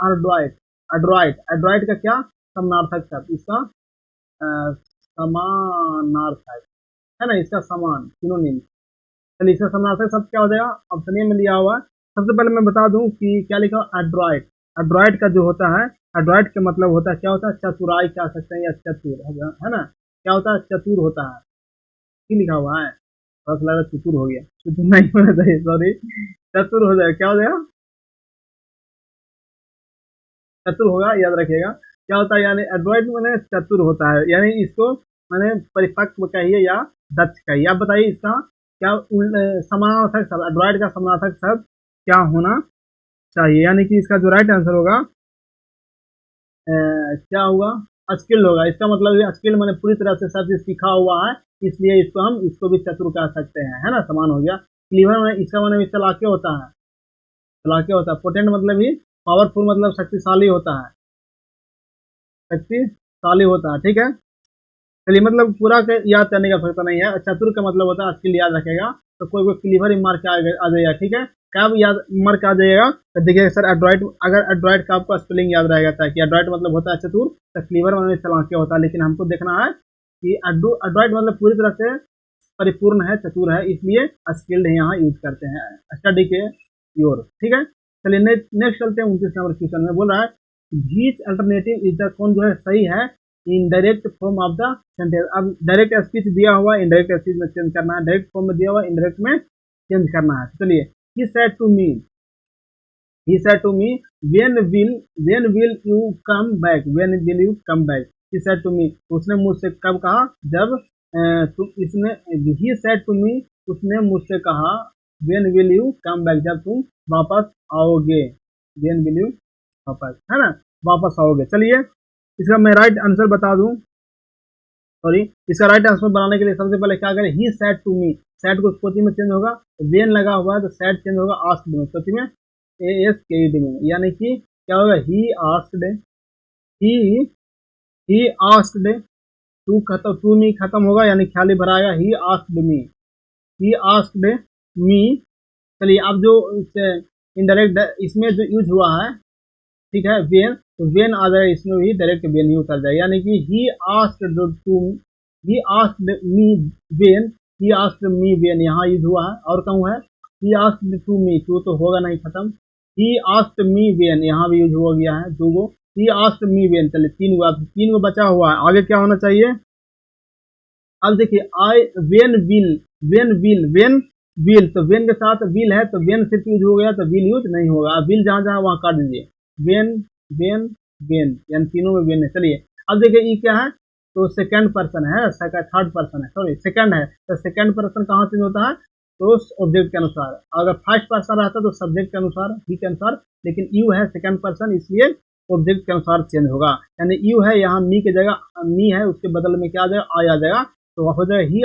Adroit, Adroit, Adroit का क्या समानार्थक शब्द, इसका समानार्थक, है ना, इसका समान सिनोनिम। चलिए इसका समानार्थक शब्द क्या हो जाएगा? ऑप्शन ए में लिया हुआ है। सबसे पहले मैं बता दूं कि क्या लिखा हुआ एड्रॉइट। एड्रॉइट का जो होता है, एड्रॉइट का मतलब होता है, क्या होता है? चतुराई कह सकते हैं, या चतुर, है ना। क्या होता है? चतुर होता है। क्या लिखा हुआ है? बस लगा चतुर हो गया, चतुर नहीं होना चाहिए, सॉरी, चतुर हो जाएगा। क्या हो जाएगा? चतुर होगा, याद रखिएगा। क्या होता है, यानी एड्रॉइड माने चतुर होता है, यानी इसको माने परिपक्व कहिए या दक्ष कहिए। आप बताइए इसका क्या समानार्थक शब्द, एड्रॉइड का समानार्थक शब्द क्या होना चाहिए, यानी कि इसका जो राइट आंसर होगा क्या होगा, स्किल्ड होगा। इसका मतलब ये स्किल्ड माने पूरी तरह से सब चीज सीखा हुआ है, इसलिए इसको भी चतुर कह सकते हैं, है ना, समान हो गया। क्लीवर में इसका माने भी चालाकी होता है, चालाकी होता है। पोटेंट मतलब ही पावरफुल, मतलब शक्तिशाली होता है, शक्तिशाली होता है, ठीक है। चलिए, मतलब पूरा याद करने का आवश्यकता नहीं है। चतुर का मतलब होता है स्किल, याद रखेगा। तो कोई कोई क्लीवर ही मार्क आ जाएगा, ठीक है। कब याद मार्क आ जाएगा, तो देखिए सर एड्रॉइड, अगर एड्रॉइड का आपको स्पेलिंग याद रहेगा था कि एड्रॉइड मतलब होता है चतुर, तो क्लीवर मतलब चालाकी होता है। लेकिन हमको देखना है कि एड्रॉइड मतलब पूरी तरह से परिपूर्ण है, चतुर है, इसलिए स्किल्ड यहाँ यूज करते हैं, स्टडी के योर, ठीक है। चलिए नेक्स्ट चलते हैं 29 नंबर क्वेश्चन में। बोल रहा है व्हिच अल्टरनेटिव इज द, कौन जो है सही है indirect form of the sentence. अब डायरेक्ट स्पीच दिया हुआ, इनडायरेक्ट स्पीच में चेंज करना है, डायरेक्ट फॉर्म में दिया हुआ, इनडायरेक्ट में चेंज करना है। चलिए, he said to me, he said to me, when will you come back, when will you come back, he said to me, उसने मुझसे कब कहा, जब तुम, इसने he said to me, उसने मुझसे कहा, when will you come back, जब तुम वापस आओगे, when will you वापस, है ना, वापस आओगे। चलिए, इसका मैं राइट आंसर बता दूं, सॉरी, इसका राइट आंसर बनाने के लिए सबसे पहले क्या करें, he said to me, said को कोची में चेंज होगा, वेन लगा हुआ है तो सेड चेंज होगा आस्क्ड में, कोची में ASKED में, यानी कि क्या होगा, he asked, he asked, to खत्म, टू मी खत्म होगा, यानी ख्याली भराएगा, ही आस्क्ड मी, ही आस्क्ड मी। चलिए, अब जो इनडायरेक्ट इसमें जो यूज हुआ है, ठीक है, वेन, तो वेन आ जाएगा, इसमें भी डायरेक्ट वेन ही उतर जाएगा, यानी कि he asked to, he asked me when, he asked me when यहाँ यूज हुआ है। और कहूँ है he asked to me, to तो होगा नहीं खत्म, ही आस्क्ड मी वेन यहाँ भी यूज हो गया है, दो गो, ही आस्क्ड मी वेन। चलिए, तीन गो बचा हुआ है, आगे क्या होना चाहिए। अब देखिए, आई वेन विल, वेन विल, तो वेन के साथ विल है, तो वेन सिर्फ यूज हो गया, तो विल यूज नहीं होगा। अब विल जहां जहां वहां काट दीजिए, वेन वेन वेन, यानी तीनों में वेन है। चलिए, अब देखिए ये क्या है, तो सेकंड पर्सन है, थर्ड पर्सन है, सॉरी सेकंड है, तो सेकंड पर्सन कहाँ चेंज होता है, तो ऑब्जेक्ट के अनुसार। अगर फर्स्ट पर्सन रहता तो सब्जेक्ट के अनुसार, ही के अनुसार, लेकिन यू है सेकंड पर्सन, इसलिए ऑब्जेक्ट के अनुसार चेंज होगा। यानी यू है, यहाँ मी की जगह मी है, उसके बदल में क्या आ जाएगा, आई आ जाएगा, तो हो जाएगा ही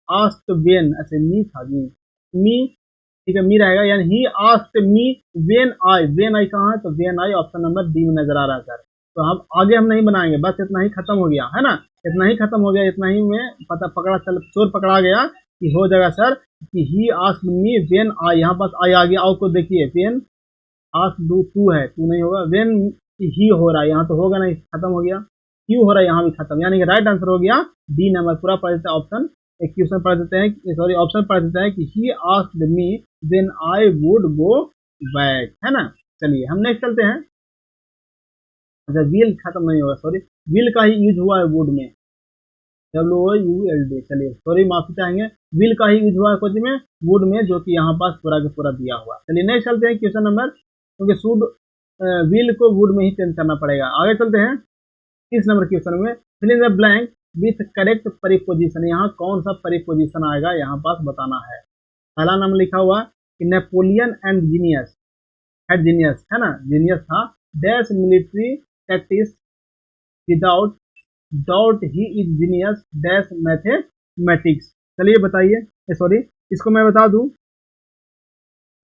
आस्क्ड वेन, अच्छा मी था, मी, ठीक है, मी रहेगा, यानी ही आस्क्ड मी वेन आई कहाँ है, तो when I option number D में नजर आ रहा है सर। तो हम आगे हम नहीं बनाएंगे, बस इतना ही खत्म हो गया, है ना, इतना ही खत्म हो गया, इतना ही में चोर पकड़ा गया कि हो जाएगा सर कि he asked me when I, यहाँ पास आई आ गया, और को देखिए वेन आस्क्ड टू है, टू नहीं होगा, वेन ही हो रहा है, यहाँ तो होगा नहीं, खत्म हो गया, क्यू हो रहा है, यहाँ भी खत्म, यानी कि राइट आंसर हो गया डी नंबर। पूरा पढ़ देते हैं ऑप्शन, एक क्वेश्चन पढ़ देते हैं, सॉरी ऑप्शन पढ़ देते हैं कि he asked me when I would go back, है ना। चलिए, हम नेक्स्ट चलते हैं। अच्छा, विल खत्म नहीं होगा, सॉरी, विल का ही यूज हुआ है वुड में, WOULD। चलिए, सॉरी माफी चाहेंगे, विल का ही यूज हुआ है कुछ में, वुड में, जो कि यहाँ पास पूरा का पूरा दिया हुआ है। चलिए, नेक्स्ट चलते हैं क्वेश्चन नंबर, क्योंकि शुड विल को वुड में ही चेंज करना पड़ेगा। आगे चलते हैं 30 नंबर क्वेश्चन में, fill in the blank with correct preposition. यहाँ कौन सा प्रीपोजिशन आएगा, यहाँ पास बताना है। पहला नाम लिखा हुआ कि नेपोलियन एंड जीनियस, है जीनियस, है ना, जीनियस था, dash military tactics without doubt he is genius dash mathematics. चलिए बताइए, सॉरी इसको मैं बता दूं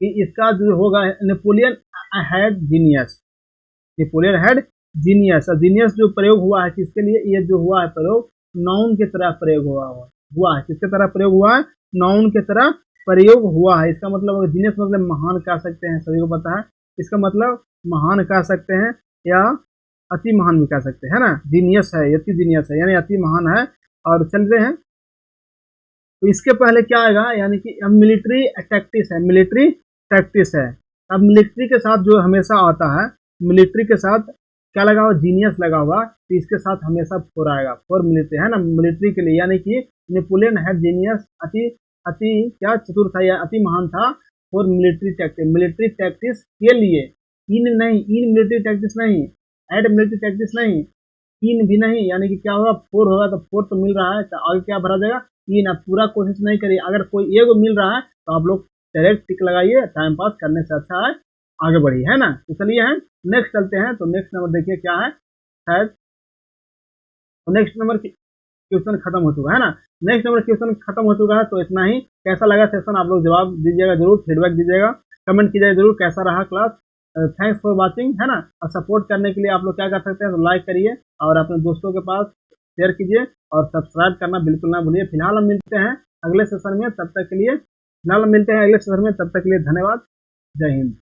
कि इसका जो होगा Napoleon had genius, Napoleon had genius. Genius जो प्रयोग हुआ है किसके लिए, ये जो हुआ है प्रयोग नाउन की तरह प्रयोग हुआ है, किसके तरह प्रयोग हुआ है, नाउन की तरह प्रयोग हुआ है। इसका मतलब जीनियस मतलब महान कह सकते हैं, सभी को पता है, इसका मतलब महान कह सकते हैं या अति महान भी कह सकते हैं, है ना, जीनियस है, अति जीनियस है, यानी अति महान है। और चलते हैं, तो इसके पहले क्या आएगा, यानी कि मिलिट्री टैक्टिस है, मिलिट्री टैक्टिस है। अब मिलिट्री के साथ जो हमेशा आता है, मिलिट्री के साथ क्या लगा हुआ, जीनियस लगा हुआ, तो इसके साथ हमेशा फोर आएगा, फोर मिलिट्री, है ना, मिलिट्री के लिए, यानी कि नेपोलियन है जीनियस, अति क्या चतुर था या अति महान था, फॉर मिलिट्री टैक्टिस के लिए, इन नहीं, इन मिलिट्री टैक्टिस नहीं, एड मिलिट्री टैक्टिस नहीं, इन भी नहीं, यानी कि क्या होगा, 4 होगा तो 4 तो मिल रहा है, तो आगे क्या भरा जाएगा, इन। आप पूरा कोशिश नहीं करिए, अगर कोई एगो मिल रहा है तो आप लोग डायरेक्ट टिक लगाइए, टाइम पास करने से अच्छा है आगे बढ़िए, है ना। तो चलिए हम नेक्स्ट चलते हैं। तो नेक्स्ट नंबर देखिए क्या है, शायद तो नेक्स्ट नंबर क्वेश्चन खत्म हो चुका है ना, नेक्स्ट नंबर क्वेश्चन खत्म हो चुका है। तो इतना ही, कैसा लगा सेशन आप लोग जवाब दीजिएगा जरूर, फीडबैक दीजिएगा, कमेंट कीजिएगा जरूर कैसा रहा क्लास। थैंक्स फॉर वाचिंग, है ना। और सपोर्ट करने के लिए आप लोग क्या कर सकते हैं, तो लाइक करिए और अपने दोस्तों के पास शेयर कीजिए और सब्सक्राइब करना बिल्कुल ना भूलिए। फिलहाल हम मिलते हैं अगले सेशन में, तब तक के लिए धन्यवाद। जय हिंद।